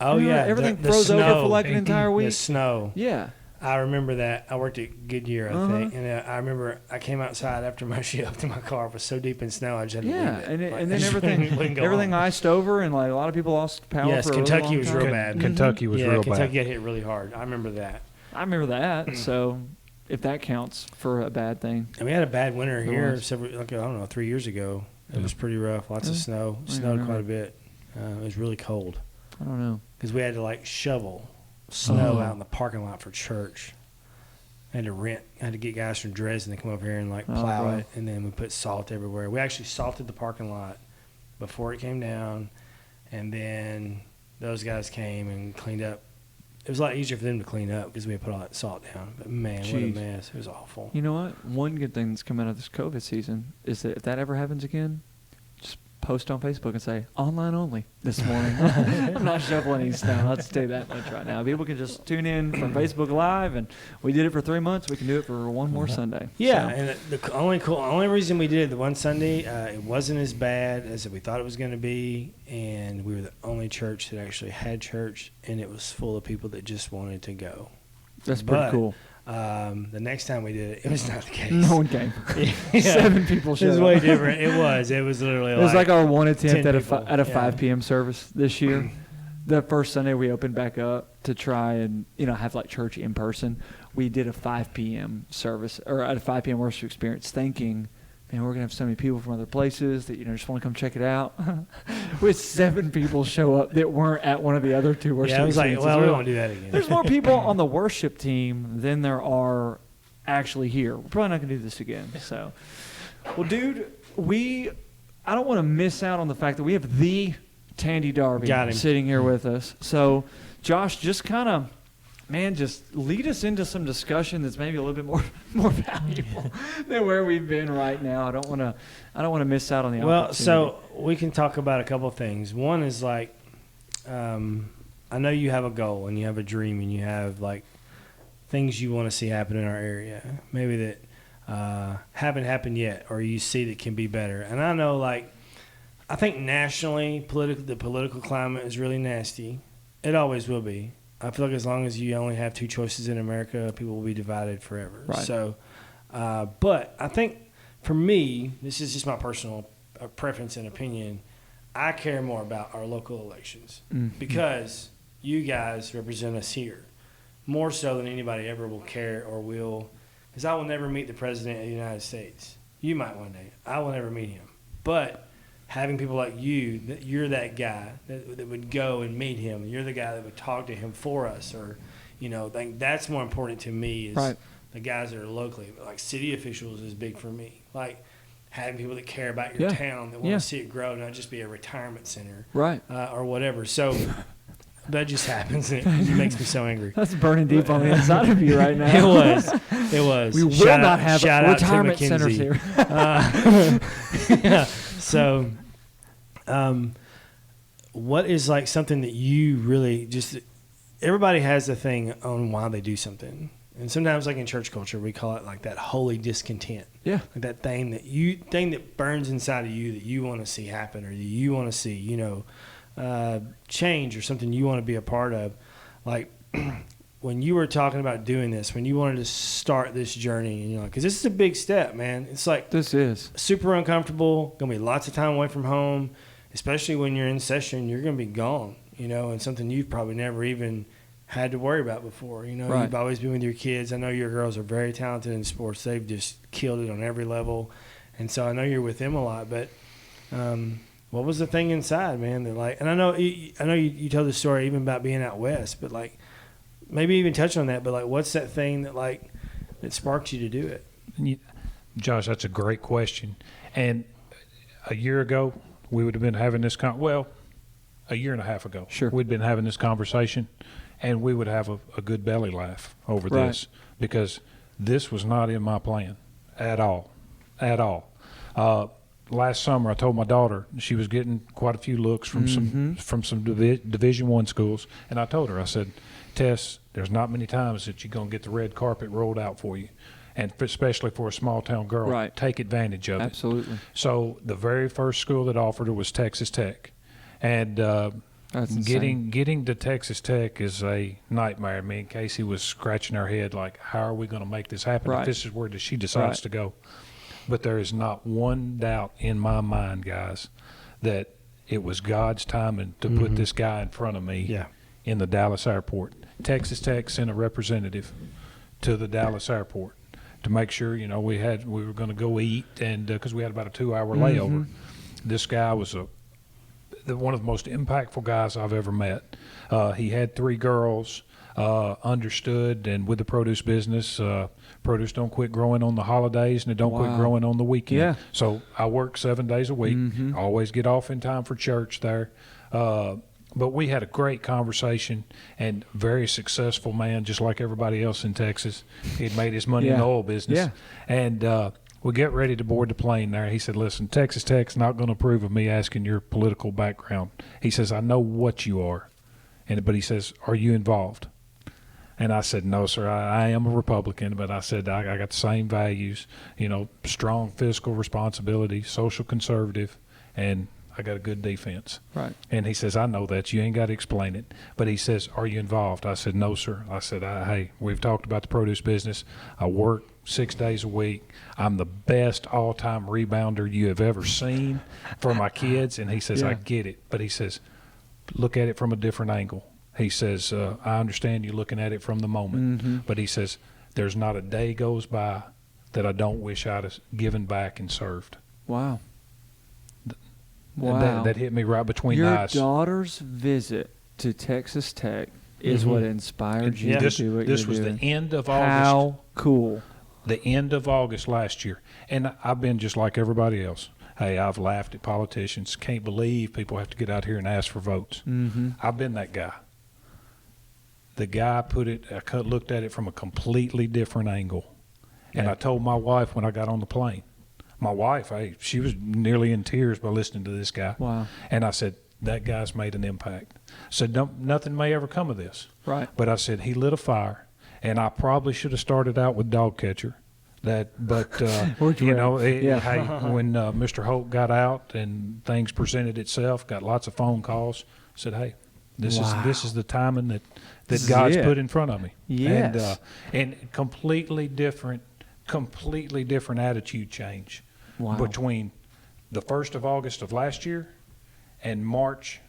Oh, you know, yeah. everything the froze over snow. for like an entire week. The snow. Yeah. I remember that. I worked at Goodyear, I Uh-huh. think, and I remember I came outside after my shift, and my car was so deep in snow, I just had to Yeah, leave it. and then everything iced over, and like a lot of people lost power. Yes, for a really Kentucky long was time. real bad. Kentucky was yeah, real Kentucky bad. got hit really hard. I remember that. I remember that. So, if that counts for a bad thing, And we had a bad winter It here was. several, like, I don't know, 3 years ago. It was pretty rough. Lots of Yeah. snow. I Snowed remember. quite a bit. It was really cold I don't know. because we had to like shovel snow Oh. out in the parking lot for church. I had to get guys from Dresden to come over here and like Oh, plow bro. it, and then we put salt everywhere. We actually salted the parking lot before it came down, and then those guys came and cleaned up. It was a lot easier for them to clean up because we had put all that salt down. But man, what a Jeez. mess! It was awful. You know what? One good thing that's come out of this COVID season is that if that ever happens again, just post on Facebook and say online only this morning. I'm not shoveling any snow. Let's tell you that much right now. People can just tune in from Facebook Live, and we did it for 3 months. We can do it for one more Sunday. Yeah, So, and the only reason we did it the one Sunday, it wasn't as bad as we thought it was going to be, and we were the only church that actually had church, and it was full of people that just wanted to go. that's pretty But, cool. The next time we did it, it was not the case. No one came. Yeah. 7 people It showed was up. way different. It was literally It was like our one attempt 10 at people, at a yeah. 5 p.m. service this year. The first Sunday we opened back up to try and have like church in person. We did a 5 p.m. service or at a 5 p.m. worship experience, thinking, man, we're gonna have so many people from other places that just want to come check it out. With 7 people show up that weren't at one of the other 2 worship Yeah, I was like, experiences. well, we We're won't do that again. There's more people on the worship team than there are actually here. We're probably not going to do this again. So, well, dude, I don't want to miss out on the fact that we have the Tandy Darby Got him. sitting here with us. So, Josh, just kind of, just lead us into some discussion that's maybe a little bit more valuable than where we've been right now. I don't want to miss out on the Well, opportunity. so we can talk about a couple of things. One is like, I know you have a goal and you have a dream and you have like things you want to see happen in our area, maybe that haven't happened yet, or you see that can be better. And I know, like, I think nationally, the political climate is really nasty. It always will be. I feel like as long as you only have 2 choices in America, people will be divided forever. Right. So, but I think for me, this is just my personal preference and opinion. I care more about our local elections because you guys represent us here more so than anybody ever will care or will. Because I will never meet the president of the United States. You might one day. I will never meet him. But having people like you, that you're that guy that would go and meet him. You're the guy that would talk to him for us, or like that's more important to me. Is Right. the guys that are locally, like city officials, is big for me. Like having people that care about your Yeah. town, that want Yeah. to see it grow, not just be a retirement center, right. or whatever. So that just happens, and it makes me so angry. That's burning deep on the inside of you right now. It was. It was. We will Shout not out- have shout out to retirement centers McKinsey. here. Yeah. So, what is like something that you really just? Everybody has a thing on why they do something, and sometimes, like in church culture, we call it like that holy discontent. Yeah. Like that thing that burns inside of you that you want to see happen, or that you want to see, change, or something you want to be a part of. Like when you were talking about doing this, when you wanted to start this journey, and because this is a big step, man. It's like This is. super uncomfortable. Gonna be lots of time away from home, especially when you're in session. You're gonna be gone, and something you've probably never even had to worry about before. Right. You've always been with your kids. I know your girls are very talented in sports. They've just killed it on every level, and so I know you're with them a lot. But what was the thing inside, man? That like, and I know you told the story even about being out west, but like maybe even touch on that. But like, what's that thing that sparked you to do it? Josh, that's a great question. And a year ago, we would have been having this a year and a half ago. Sure. We'd been having this conversation, and we would have a good belly laugh over Right. this, because this was not in my plan at all, at all. Last summer, I told my daughter, she was getting quite a few looks from some Division I schools, and I told her, I said, Tess, there's not many times that you're going to get the red carpet rolled out for you, and especially for a small town girl. Right. Take advantage of it. Absolutely. So the very first school that offered her was Texas Tech, and That's insane. getting to Texas Tech is a nightmare. Me and Casey was scratching our head like, how are we going to make this happen Right. if this is where she decides Right. to go? But there is not one doubt in my mind, guys, that it was God's timing to put this guy in front of me Yeah. in the Dallas airport. Texas Tech sent a representative to the Dallas airport to make sure, we were going to go eat, and because we had about a 2-hour layover. This guy was one of the most impactful guys I've ever met. He had 3 girls, understood, and with the produce business, produce don't quit growing on the holidays, and it don't quit Wow. growing on the weekend. Yeah. So I work 7 days a week. Always get off in time for church there. But we had a great conversation, and very successful man, just like everybody else in Texas. He'd made his money in Yeah. the oil business. Yeah. And we get ready to board the plane there. He said, listen, Texas Tech's not going to approve of me asking your political background. He says, I know what you are. But he says, are you involved? And I said, no, sir, I am a Republican, but I said, I got the same values, strong fiscal responsibility, social conservative, and I got a good defense. Right. And he says, I know that. You ain't got to explain it. But he says, are you involved? I said, no, sir. I said, hey, we've talked about the produce business. I work 6 days a week. I'm the best all-time rebounder you have ever seen for my kids. And he says, I get it. But he says, look at it from a different angle. He says, I understand you looking at it from the moment. But he says, there's not a day goes by that I don't wish I'd have given back and served. Wow. That hit me right between Your the eyes. daughter's visit to Texas Tech is what inspired you This to do what this you're was doing. the end of August. How cool. The end of August last year. And I've been just like everybody else. Hey, I've laughed at politicians. Can't believe people have to get out here and ask for votes. I've been that guy. The guy looked at it from a completely different angle. And I told my wife when I got on the plane, my wife, she was nearly in tears by listening to this guy. Wow. And I said, that guy's made an impact. Said, nothing may ever come of this. Right. But I said, he lit a fire. And I probably should have started out with dog catcher. But hey, when Mr. Holt got out and things presented itself, got lots of phone calls, said, hey, this is the timing that God's put in front of me. Yes. And completely different attitude change between the 1st of August of last year and March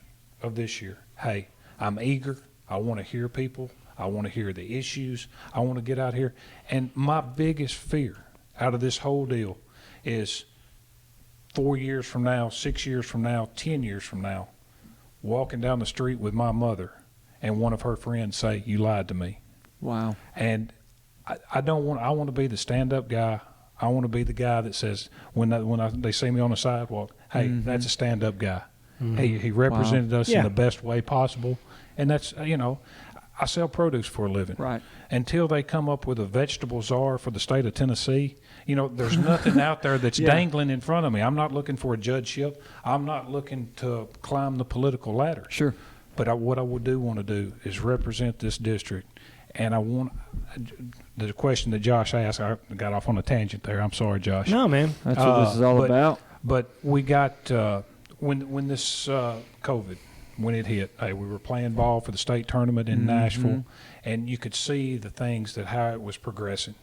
of this year. Hey, I'm eager. I want to hear people. I want to hear the issues. I want to get out here. And my biggest fear out of this whole deal is 4 years from now, 6 years from now, 10 years from now, walking down the street with my mother and one of her friends say, you lied to me. Wow. And I want to be the stand-up guy. I want to be the guy that says, when they see me on the sidewalk, hey, that's a stand-up guy. He represented us in the best way possible. And that's, I sell produce for a living. Right. Until they come up with a vegetable czar for the state of Tennessee, there's nothing out there that's dangling in front of me. I'm not looking for a judgeship. I'm not looking to climb the political ladder. Sure. But what I do want to do is represent this district. And the question that Josh asked, I got off on a tangent there. I'm sorry, Josh. No, man. That's what this is all about. But we got, when this COVID, when it hit, hey, we were playing ball for the state tournament in Nashville, and you could see the things how it was progressing.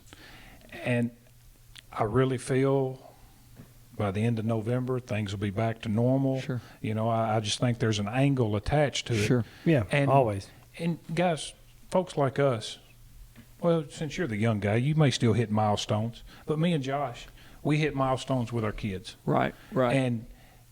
And I really feel by the end of November, things will be back to normal. Sure. I just think there's an angle attached to it. Sure. Yeah, always. And guys, folks like us, well, since you're the young guy, you may still hit milestones, but me and Josh, we hit milestones with our kids. Right. Right. And,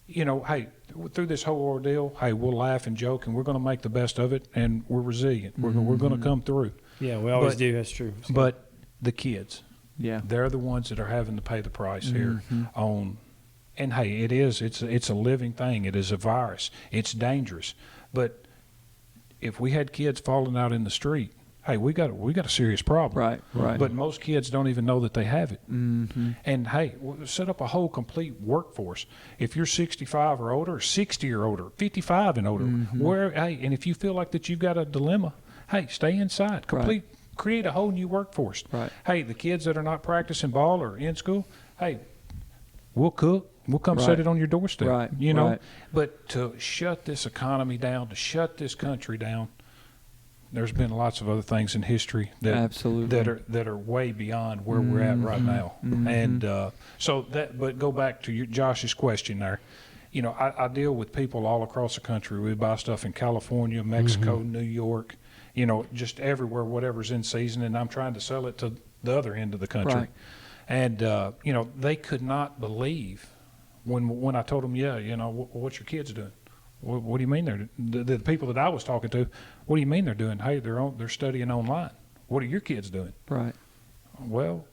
hey, through this whole ordeal, hey, we'll laugh and joke, and we're going to make the best of it, and we're resilient. We're going to come through. Yeah, we always do. That's true. But the kids, yeah, they're the ones that are having to pay the price here on. And hey, it's a living thing. It is a virus. It's dangerous. But if we had kids falling out in the street, hey, we got a serious problem. Right, right. But most kids don't even know that they have it. Mm-hmm. And hey, set up a whole complete workforce. If you're 65 or older, 60 or older, 55 and older, and if you feel like that you've got a dilemma, hey, stay inside. Create a whole new workforce. Right. Hey, the kids that are not practicing ball or in school, hey, we'll cook. We'll come Right. set it on your doorstep. Right, You know, right. but to shut this economy down, to shut this country down, there's been lots of other things in history Absolutely. that are way beyond where we're at right now. And but go back to Josh's question there. You know, I deal with people all across the country. We buy stuff in California, Mexico, New York, you know, just everywhere, whatever's in season, and I'm trying to sell it to the other end of the country. Right. And you know, they could not believe when I told them, yeah, you know, what's your kids doing? What do you mean the people that I was talking to? What do you mean they're doing? Hey, they're studying online. What are your kids doing? Right. Well,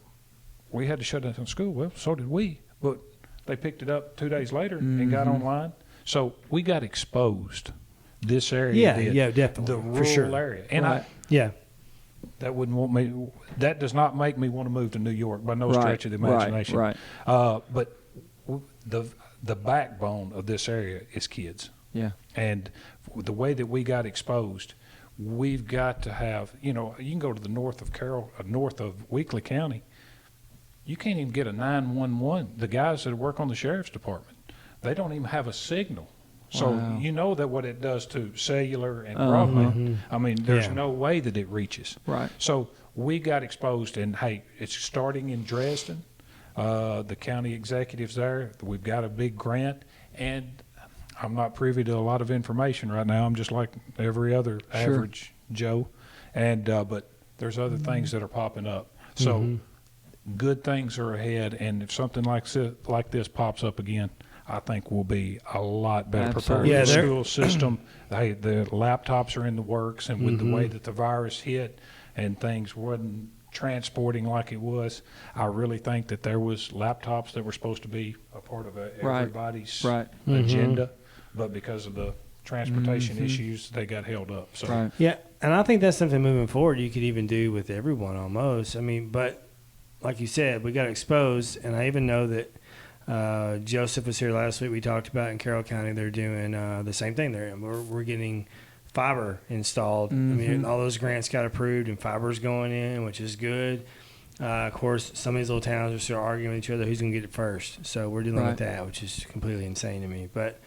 we had to shut down school. Well, so did we. But they picked it up 2 days later and got online. So we got exposed. This area, definitely, the rural for sure. area, and Right. that does not make me want to move to New York by no stretch of the imagination. Right. But the backbone of this area is kids. Yeah. And the way that we got exposed, we've got to have, you know, you can go to the north of Weakley County. You can't even get a 911. The guys that work on the sheriff's department, they don't even have a signal. So Wow. you know that what it does to cellular and broadband. I mean, there's no way that it reaches. Right. So we got exposed, and hey, it's starting in Dresden. The county executives there, we've got a big grant, and I'm not privy to a lot of information right now. I'm just like every other average Joe, and but there's other things that are popping up. So good things are ahead, and if something like this pops up again, I think we'll be a lot better prepared. Absolutely. Yeah, The they're- school system, the laptops are in the works, and with the way that the virus hit and things wasn't transporting like it was, I really think that there was laptops that were supposed to be a part of everybody's agenda, but because of the transportation issues, they got held up. So Right. Yeah, and I think that's something moving forward you could even do with everyone almost. I mean, but like you said, we got exposed, and I even know that Joseph was here last week. We talked about in Carroll County they're doing the same thing. We're getting fiber installed. I mean, all those grants got approved, and fiber's going in, which is good. Of course, some of these little towns are still arguing with each other who's going to get it first. So we're dealing with that, which is completely insane to me. But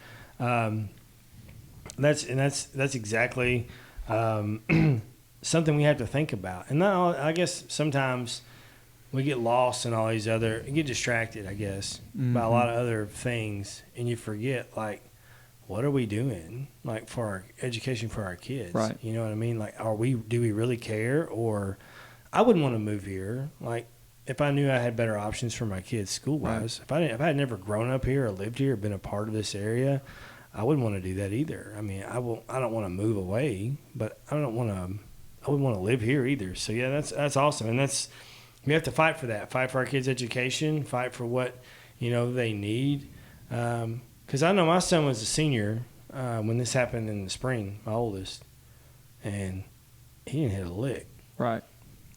that's exactly something we have to think about. And I guess sometimes we get lost in all these get distracted, I guess, by a lot of other things, and you forget, like, what are we doing, like, for our education for our kids? Right. You know what I mean? Like, do we really care? Or I wouldn't want to move here. Like, if I knew I had better options for my kids school-wise, if I had never grown up here or lived here or been a part of this area, I wouldn't want to do that either. I mean, I don't want to move away, but I wouldn't want to live here either. So yeah, that's awesome. And we have to fight for that. Fight for our kids' education, fight for what, they need. Because I know my son was a senior when this happened in the spring, my oldest, and he didn't hit a lick. Right.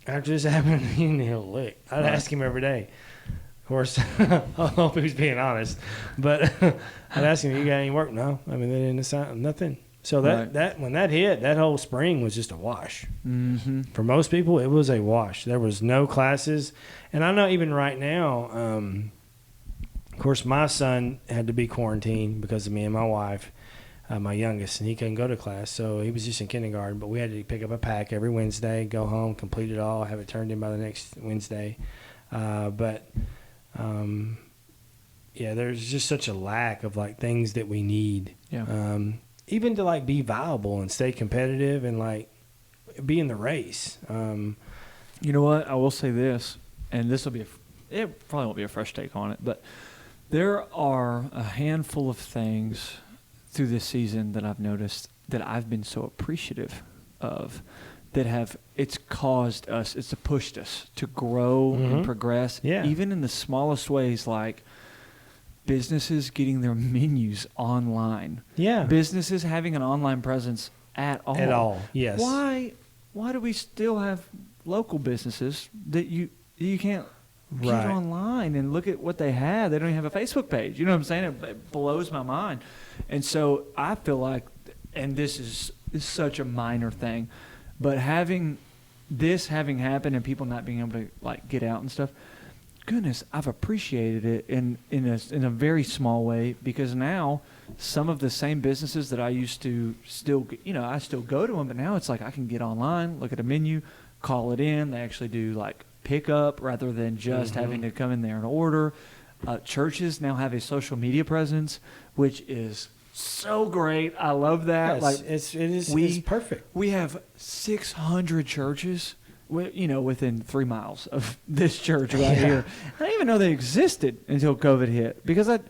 After this happened, he didn't hit a lick. I'd ask him every day. Of course, I hope he was being honest. But I'd ask him, you got any work? No. I mean, they didn't assign nothing. So that when that hit, that whole spring was just a wash. Mm-hmm. For most people, it was a wash. There was no classes. And I know even right now, of course, my son had to be quarantined because of me and my wife, my youngest, and he couldn't go to class. So he was just in kindergarten, but we had to pick up a pack every Wednesday, go home, complete it all, have it turned in by the next Wednesday. Yeah, there's just such a lack of, like, things that we need. Yeah. Even to, like, be viable and stay competitive and, like, be in the race. You know what? I will say this, and this will be it probably won't be a fresh take on it, but there are a handful of things through this season that I've noticed that I've been so appreciative of that it's pushed us to grow and progress, even in the smallest ways, like businesses getting their menus online. Yeah. Businesses having an online presence at all. At all, yes. Why do we still have local businesses that you can't get Right. online and look at what they have? They don't even have a Facebook page. You know what I'm saying? It blows my mind. And so I feel like, and this is such a minor thing, but having happened and people not being able to like get out and stuff, goodness, I've appreciated it in a very small way, because now some of the same businesses that I used to still, I still go to them, but now it's like I can get online, look at a menu, call it in. They actually do like pickup rather than just having to come in there and order. Churches now have a social media presence, which is so great. I love that. Yes, it's perfect. We have 600 churches, within 3 miles of this church right here. I didn't even know they existed until COVID hit, because I'd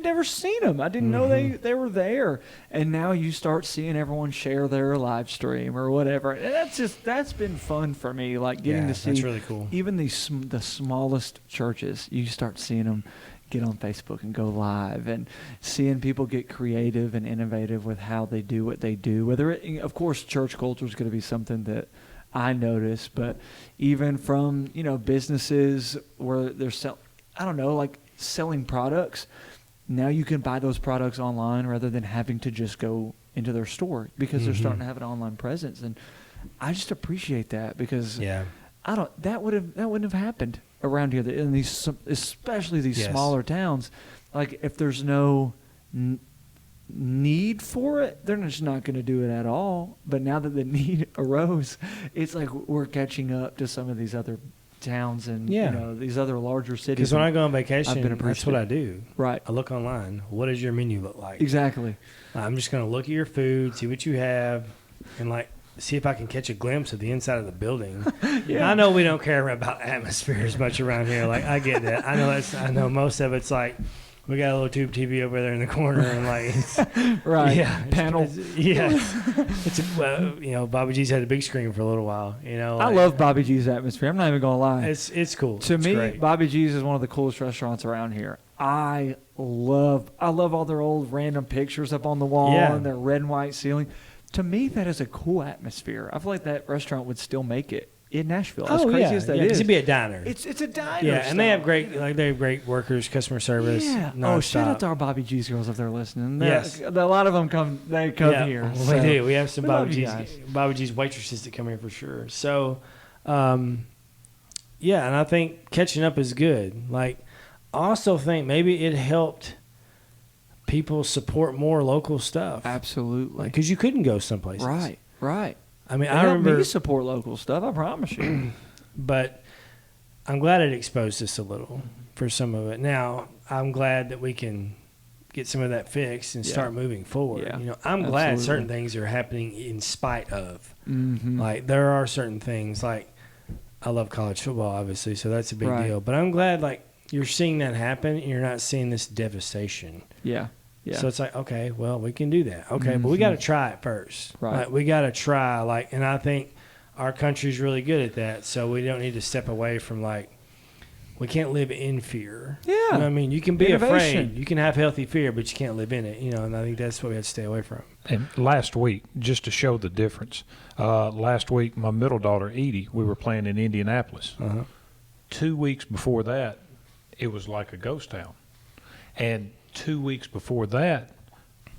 never seen them. I didn't know they were there. And now you start seeing everyone share their live stream or whatever. And that's been fun for me, like getting to see. That's really cool. Even the smallest churches, you start seeing them get on Facebook and go live, and seeing people get creative and innovative with how they do what they do. Of course, church culture is going to be something that I notice, but even from, businesses where they're selling products, now you can buy those products online rather than having to just go into their store, because they're starting to have an online presence. And I just appreciate that, because that wouldn't have happened around here in these, especially these smaller towns. Like, if there's no need for it, they're just not going to do it at all. But now that the need arose, it's like we're catching up to some of these other towns and these other larger cities. Because when I go on vacation, that's what I do. Right. I look online. What does your menu look like? Exactly. I'm just going to look at your food, see what you have, and see if I can catch a glimpse of the inside of the building. I know we don't care about atmosphere as much around here. Like, I get that. I know most of it's like, we got a little tube TV over there in the corner, and it's, right. Yeah. Panel. Bobby G's had a big screen for a little while. I love Bobby G's atmosphere. I'm not even gonna lie. It's cool. To me, great. Bobby G's is one of the coolest restaurants around here. I love all their old random pictures up on the wall and their red and white ceiling. To me, that is a cool atmosphere. I feel like that restaurant would still make it in Nashville. As crazy as that is. It'd be a diner. It's a diner. Yeah, and they have great workers, customer service. Yeah. Nonstop. Oh, shout out to our Bobby G's girls if they're listening. Yes. A lot of them come here. We do. We have some Bobby G's waitresses that come here for sure. So, and I think catching up is good. Like, I also think maybe it helped people support more local stuff. Absolutely. Because you couldn't go some places. Right. I mean, I remember me support local stuff. I promise you. But I'm glad it exposed us a little for some of it. Now I'm glad that we can get some of that fixed and start moving forward. Yeah. I'm glad certain things are happening in spite of. Mm-hmm. Like, there are certain things, like, I love college football, obviously, so that's a big deal. But I'm glad, like, you're seeing that happen, and you're not seeing this devastation. Yeah. Yeah. So it's like, okay, well, we can do that. Okay, but we got to try it first. Right. Like, we got to try, and I think our country's really good at that, so we don't need to step away from, we can't live in fear. Yeah. You know what I mean? You can be Innovation. afraid. You can have healthy fear, but you can't live in it, and I think that's what we have to stay away from. And last week, just to show the difference, last week, my middle daughter, Edie, we were playing in Indianapolis. 2 weeks before that, it was like a ghost town. And 2 weeks before that,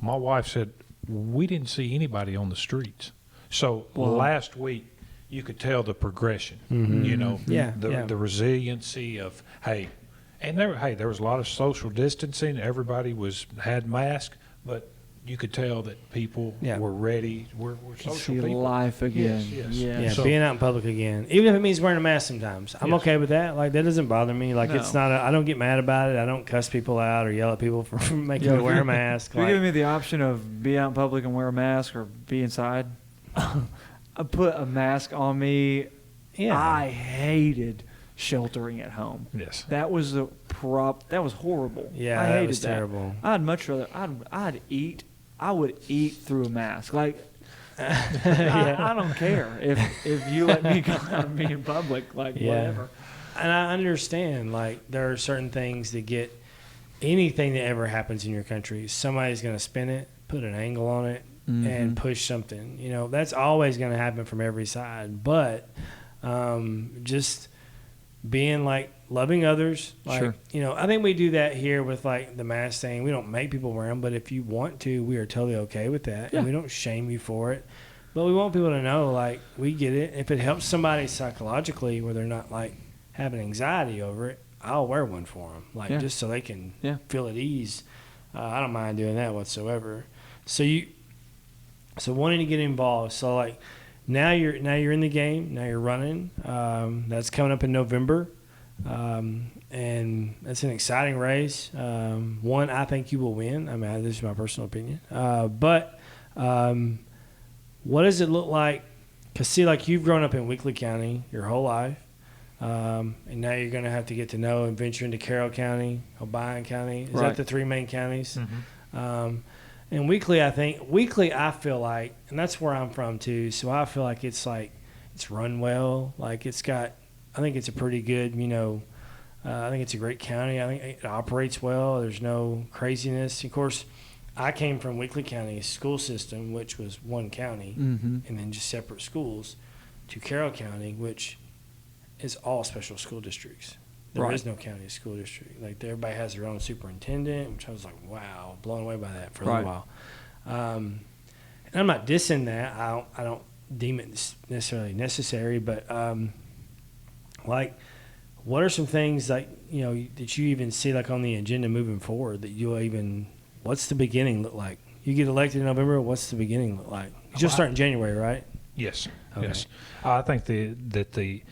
my wife said, we didn't see anybody on the streets. So last week, you could tell the progression, the resiliency of, there was a lot of social distancing. Everybody had masks, but you could tell that people were ready. We're social see people. Life again. Yes. Yeah, So, being out in public again, even if it means wearing a mask sometimes, I'm okay with that. Like, that doesn't bother me. Like, it's not. I don't get mad about it. I don't cuss people out or yell at people for making me wear a mask. If you're giving me the option of be out in public and wear a mask or be inside, I put a mask on me. Yeah. I hated sheltering at home. Yes. That was that was horrible. Yeah, I that hated was terrible. I'd much rather. I would eat through a mask. Like, I don't care if you let me go out and be in public. Like, whatever. And I understand. Like, there are certain things that anything that ever happens in your country, somebody's going to spin it, put an angle on it, and push something. You know, that's always going to happen from every side. But just being like loving others, like, Sure. you know, I think we do that here with like the mask thing. We don't make people wear them, but if you want to, we are totally okay with that. Yeah. And we don't shame you for it. But we want people to know, like, we get it. If it helps somebody psychologically where they're not like having anxiety over it, I'll wear one for them, like just so they can feel at ease. I don't mind doing that whatsoever. So wanting to get involved. So like now you're in the game. Now you're running. That's coming up in November, and that's an exciting race. One, I think you will win. I mean, this is my personal opinion. But what does it look like? Because see, like you've grown up in Weakley County your whole life. And now you're going to have to get to know and venture into Carroll County, Obion County. Is that the three main counties? And Weakley, I feel like, and that's where I'm from too. So I feel like it's run well. Like I think it's a pretty good, you know, I think it's a great county. I think it operates well. There's no craziness. Of course, I came from Weakley County school system, which was one county, and then just separate schools, to Carroll County, which is all special school districts. There is no county school district. Like everybody has their own superintendent, which I was like, wow, blown away by that for a little while. And I'm not dissing that. I don't deem it necessarily necessary, but like, what are some things like, you know, that you even see like on the agenda moving forward that you'll even? What's the beginning look like? You get elected in November. What's the beginning look like? You'll start in January, right? Yes. Okay. Yes. I think that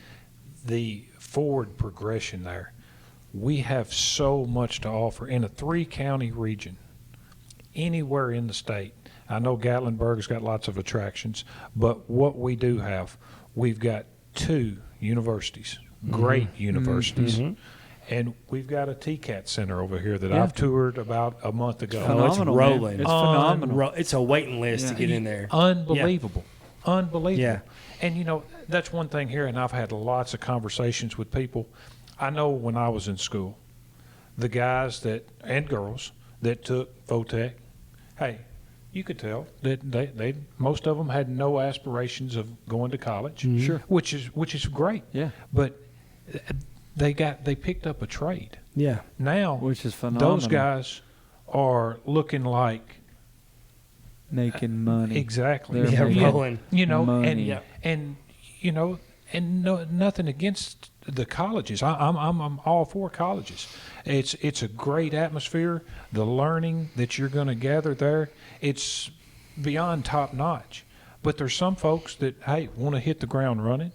the forward progression there, we have so much to offer in a 3-county region, anywhere in the state. I know Gatlinburg's got lots of attractions, but what we do have, we've got 2 universities, great universities. And we've got a TCAT center over here that I've toured about a month ago. It's rolling. It's phenomenal. It's a waiting list to get in there. Unbelievable. Unbelievable. Yeah. And, you know, that's one thing here, and I've had lots of conversations with people. I know when I was in school, the guys and girls that took VOTEC, hey, you could tell that they most of them had no aspirations of going to college. Sure. Which is great. Yeah. But they picked up a trade. Yeah. Now, which is phenomenal. those guys are looking like making money. Exactly. They're rolling. You know, money. and you know, and nothing against the colleges. I'm all for colleges. It's a great atmosphere. The learning that you're going to gather there, it's beyond top notch. But there's some folks that want to hit the ground running,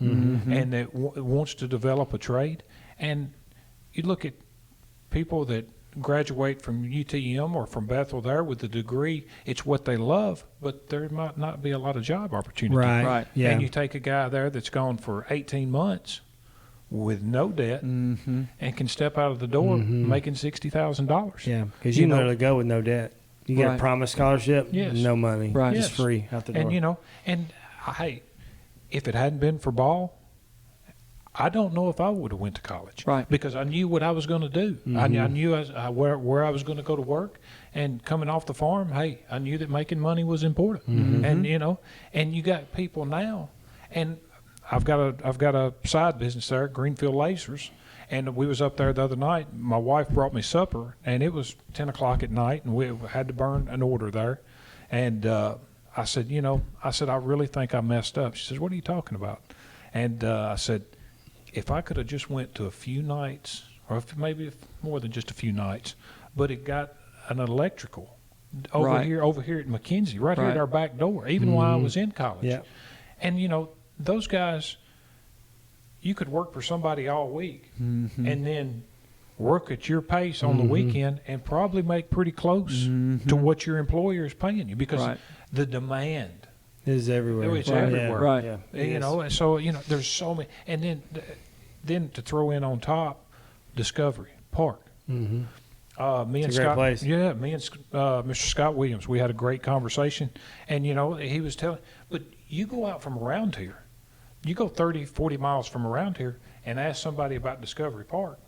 and that wants to develop a trade. And you look at people that graduate from UTM or from Bethel there with a degree, it's what they love, but there might not be a lot of job opportunity. Right. Yeah. And you take a guy there that's gone for 18 months with no debt and can step out of the door making $60,000. Yeah, because you literally go with no debt. You get a promised scholarship, no money, just free out the door. And, you know, hey, if it hadn't been for ball, I don't know if I would have went to college, because I knew what I was going to do. I knew where I was going to go to work, and coming off the farm, hey, I knew that making money was important. And you know, and you got people now, and I've got a side business there, Greenfield Lasers, and we was up there the other night. My wife brought me supper, and it was 10 o'clock at night, and we had to burn an order there, and I said, I really think I messed up. She says, what are you talking about? And I said, if I could have just went to a few nights, or maybe more than just a few nights, but it got an electrical over here at McKenzie, right here at our back door, even while I was in college. Yeah. And, you know, those guys, you could work for somebody all week and then work at your pace on the weekend and probably make pretty close to what your employer is paying you, because the demand is everywhere. It's everywhere. Right. Yeah. You know, and so, you know, there's so many. And then to throw in on top, Discovery Park. Me and Scott, place. Yeah, me and Mr. Scott Williams, we had a great conversation. And, you know, he was telling, but you go out from around here, you go 30, 40 miles from around here and ask somebody about Discovery Park.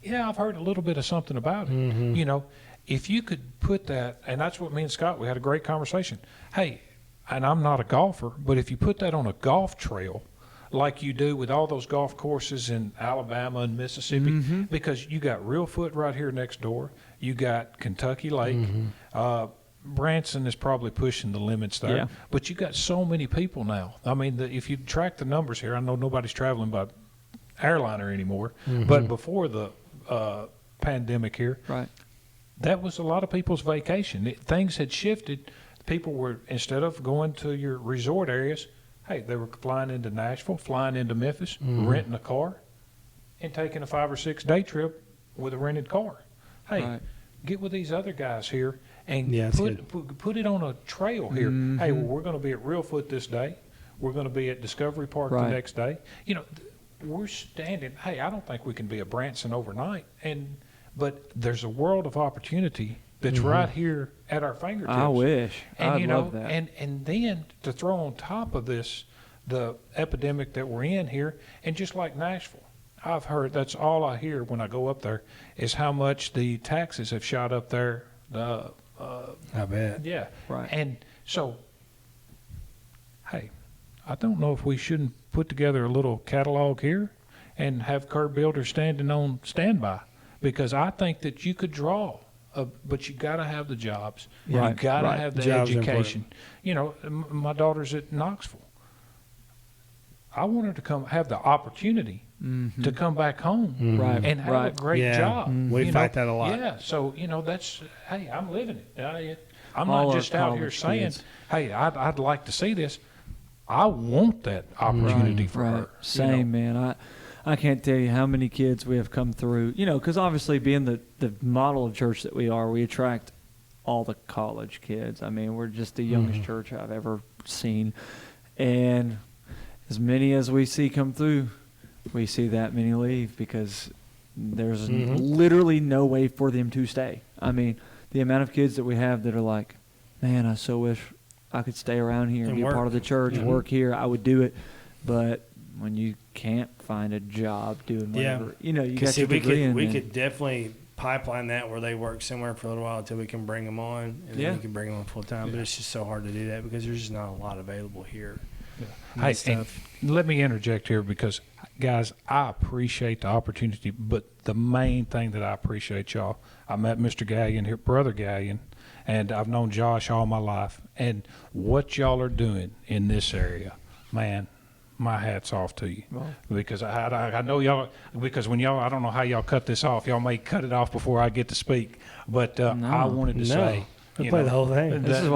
Yeah, I've heard a little bit of something about it. You know, if you could put that, and that's what me and Scott, we had a great conversation. Hey, and I'm not a golfer, but if you put that on a golf trail, like you do with all those golf courses in Alabama and Mississippi, because you got Reelfoot right here next door. You got Kentucky Lake. Branson is probably pushing the limits there. Yeah. But you got so many people now. I mean, if you track the numbers here, I know nobody's traveling by airliner anymore, but before the pandemic here, Right. that was a lot of people's vacation. Things had shifted. People were, instead of going to your resort areas, hey, they were flying into Nashville, flying into Memphis, renting a car, and taking a 5 or 6 day trip with a rented car. Hey, Right. get with these other guys here and Yeah, that's put it on a trail here. Hey, well, we're going to be at Reelfoot this day. We're going to be at Discovery Park Right. the next day. You know, we're standing. Hey, I don't think we can be a Branson overnight, but there's a world of opportunity that's right here at our fingertips. I wish. And I'd you know, love that. and then to throw on top of this the epidemic that we're in here, and just like Nashville, I've heard, that's all I hear when I go up there, is how much the taxes have shot up there. I bet. Yeah. Right. And so, hey, I don't know if we shouldn't put together a little catalog here and have curb builders standing on standby, because I think that you could draw, but you got to have the jobs. Right, You got to right. have the Jobs are education. You know, my daughter's at Knoxville. I want her to come have the opportunity to come back home Right, and have a right. great Yeah. job. We you fight know? that a lot. Yeah, so that's, hey, I'm living it. I'm All not our just out here college saying, kids. hey, I'd like to see this. I want that opportunity for right. her. Same, man. I can't tell you how many kids we have come through. You know, because obviously being the model of church that we are, we attract all the college kids. I mean, we're just the youngest church I've ever seen. And as many as we see come through, we see that many leave because there's literally no way for them to stay. I mean, the amount of kids that we have that are like, man, I so wish I could stay around here and be a work. part of the church, work here. I would do it. But when you can't find a job doing whatever, you know, you got your degree in. We and- could definitely pipeline that where they work somewhere for a little while until we can bring them on, and Yeah. then we can bring them on full time. But it's just so hard to do that because there's just not a lot available here. And Hey, stuff. and let me interject here because, guys, I appreciate the opportunity, but the main thing that I appreciate, y'all, I met Mr. Gallion here, Brother Gallion, and I've known Josh all my life. And what y'all are doing in this area, man, my hat's off to you. Well. Because I know y'all, because when y'all, I don't know how y'all cut this off. Y'all may cut it off before I get to speak. But I wanted to say, We you play know, the whole thing. This is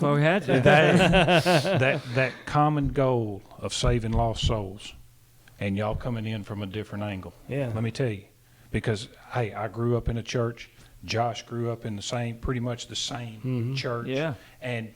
why we had to. that common goal of saving lost souls, and y'all coming in from a different angle. Yeah. Let me tell you, because hey, I grew up in a church. Josh grew up in pretty much the same church. Yeah. And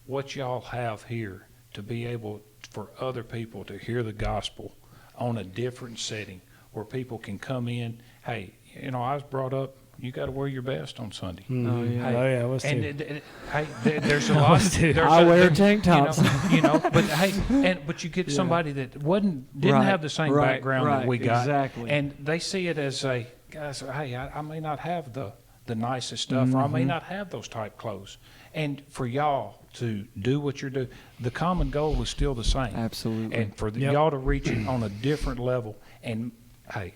what y'all have here to be able for other people to hear the gospel on a different setting where people can come in. Hey, you know, I was brought up, you got to wear your best on Sunday. Oh, yeah. Hey, Oh, yeah, us and too. hey, there's a lot. There's I wear tank tops. You know, but hey, but you get somebody that didn't Right, have the same right, background right, that we got, exactly. and they see it as a guys. Hey, I may not have the nicest stuff, or I may not have those type clothes, and for y'all to do what you're doing, the common goal is still the same. Absolutely. And for y'all to reach it on a different level, and hey,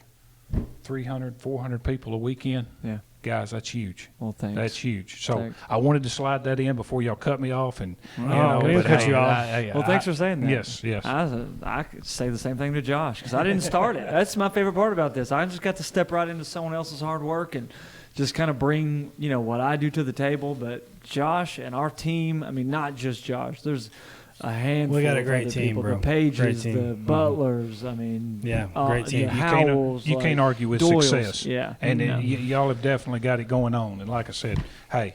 300, 400 people a weekend. Yeah. Guys, that's huge. Well, thanks. That's huge. So Thanks. I wanted to slide that in before y'all cut me off, and you Oh, know, we didn't but cut hey, you off. Well, thanks for saying that. Yes, yes. I could say the same thing to Josh because I didn't start it. That's my favorite part about this. I just got to step right into someone else's hard work and just kind of bring, you know, what I do to the table. But Josh and our team, I mean, not just Josh. There's a handful We got a of great other team, people. bro. The Pages, Great team. the Butlers. I mean, Yeah, great team. The You Howells, you can't like, argue with Doyles. success. Yeah. And Yeah. y'all have definitely got it going on. And like I said, hey,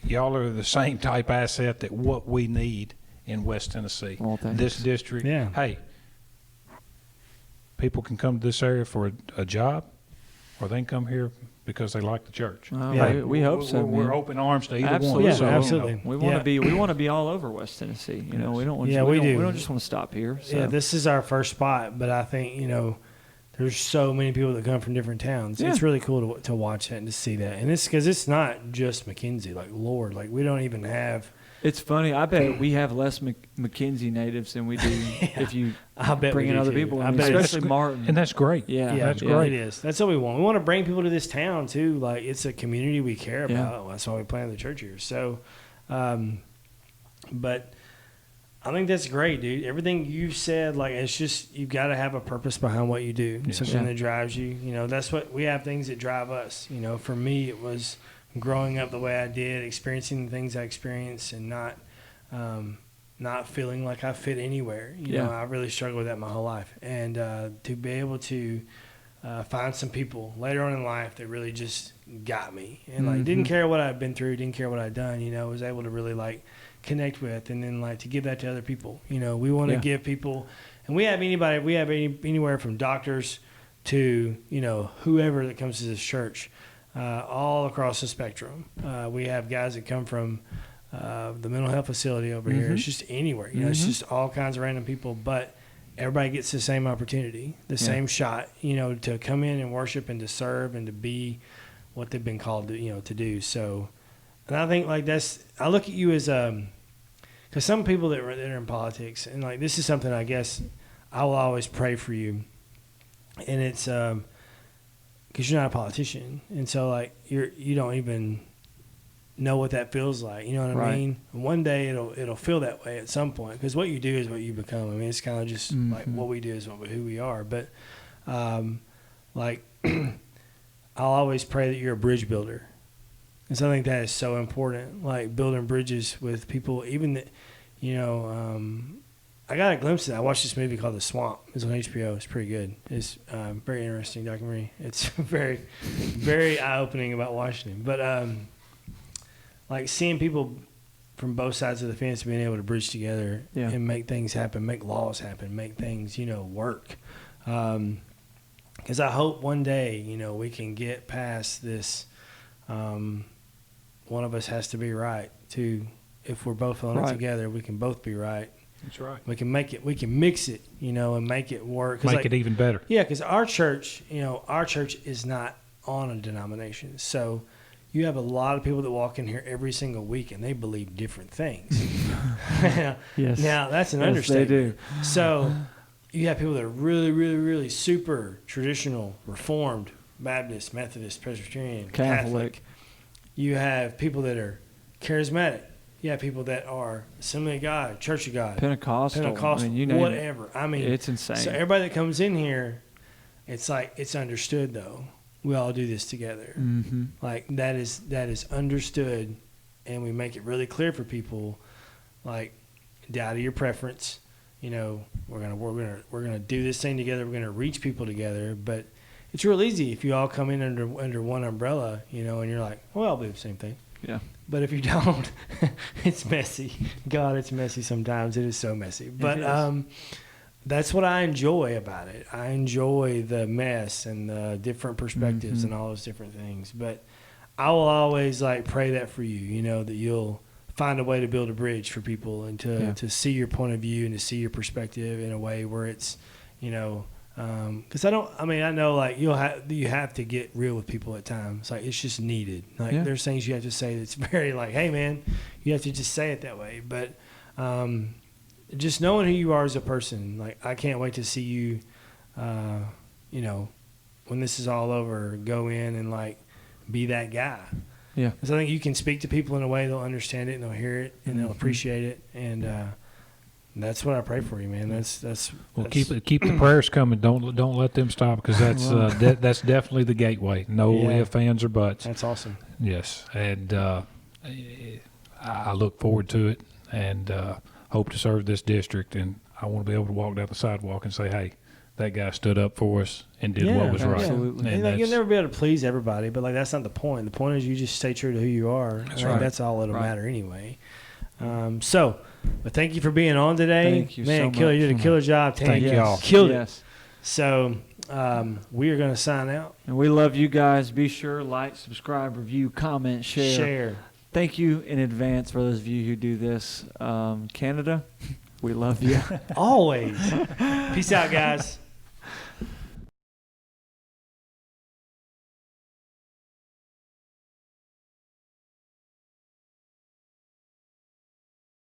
y'all are the same type asset that what we need in West Tennessee. Well, thanks. This district. Yeah. Hey, people can come to this area for a job, or they can come here because they like the church. Oh, Yeah. we hope so. We're man. open arms to either Absolutely. one. Yeah, So, you know, absolutely. We want to Yeah. be. We want to be all over West Tennessee. You know, we don't want. Yeah, we we don't, do. We don't just want to stop here. So. Yeah, this is our first spot, but I think, you know, there's so many people that come from different towns. Yeah. It's really cool to watch that and to see that. And it's because it's not just McKenzie. Like, Lord, like, we don't even have. It's funny. I bet we have less McKenzie natives than we do if you I bet bring we in do other too. people, I I mean, bet especially Martin. And that's great. Yeah, that's yeah, great. it is. That's what we want. We want to bring people to this town too. Like, it's a community we care Yeah. about. That's why we planted the church here. So, but I think that's great, dude. Everything you've said, like, it's just, you've got to have a purpose behind what you do. Yes. Something Yeah. that drives you. You know, that's what we have, things that drive us. You know, for me, it was growing up the way I did, experiencing the things I experienced, and not feeling like I fit anywhere. You know, I really struggled with that my whole life. And to be able to find some people later on in life that really just got me and like didn't care what I'd been through, didn't care what I'd done, you know, was able to really like connect with, and then like to give that to other people. You know, we want to give people, and we have anywhere from doctors to, you know, whoever that comes to this church, all across the spectrum. We have guys that come from the mental health facility over here. It's just anywhere, you know, it's just all kinds of random people, but everybody gets the same opportunity, the same shot, you know, to come in and worship and to serve and to be what they've been called to, you know, to do. So, and I think like I look at you as, because some people that are in politics, and like this is something I guess I will always pray for you, and it's because you're not a politician, and so like you don't even know what that feels like. You know what I mean? And one day it'll feel that way at some point, because what you do is what you become. I mean, it's kind of just like what we do is who we are. But like I'll always pray that you're a bridge builder. And so I think that is so important, like building bridges with people, even that, you know, I got a glimpse of that. I watched this movie called The Swamp. It's on HBO. It's pretty good. It's a very interesting documentary. It's very, very eye-opening about Washington. But like seeing people from both sides of the fence being able to bridge together and make things happen, make laws happen, make things, you know, work. Because I hope one day, you know, we can get past this, one of us has to be right, too. If we're both on it together, we can both be right. That's right. We can make it, we can mix it, you know, and make it work. Make it even better. Yeah, because our church, you know, our church is not on a denomination. So you have a lot of people that walk in here every single week, and they believe different things. Yes. Now, that's an understatement. They do. So you have people that are really, really, really super traditional, Reformed, Baptist, Methodist, Presbyterian, Catholic. You have people that are charismatic. You have people that are Assembly of God, Church of God, Pentecostal, I mean, you name whatever. It. I mean, it's insane. So everybody that comes in here, it's like it's understood though. We all do this together. Like that is understood, and we make it really clear for people. Like, down to your preference. You know, we're gonna do this thing together. We're gonna reach people together. But it's real easy if you all come in under one umbrella. You know, and you're like, well, I'll do the same thing. Yeah. But if you don't, it's messy. God, it's messy sometimes. It is so messy. But that's what I enjoy about it. I enjoy the mess and the different perspectives and all those different things. But I will always like pray that for you, you know, that you'll find a way to build a bridge for people and to see your point of view and to see your perspective in a way where it's, you know, because I know like you have to get real with people at times. Like it's just needed. Like there's things you have to say that's very like, hey man, you have to just say it that way. But just knowing who you are as a person, like I can't wait to see you, you know, when this is all over, go in and like be that guy. Yeah. Because I think you can speak to people in a way they'll understand it and they'll hear it and they'll appreciate it. And that's what I pray for you, man. That's keep the prayers coming. Don't let them stop, because that's definitely the gateway. No ifs, ands, or buts. That's awesome. Yes, and I look forward to it, and hope to serve this district. And I want to be able to walk down the sidewalk and say, hey, that guy stood up for us and did what was right. Absolutely. And like, you'll never be able to please everybody, but like that's not the point. The point is you just stay true to who you are. That's right. That's all that'll matter anyway. But thank you for being on today. Thank you man, so Killer, much. You did a killer job. Thank y'all. Killed it. So we are going to sign out. And we love you guys. Be sure, like, subscribe, review, comment, share. Thank you in advance for those of you who do this. Canada, we love you. Always. Peace out, guys.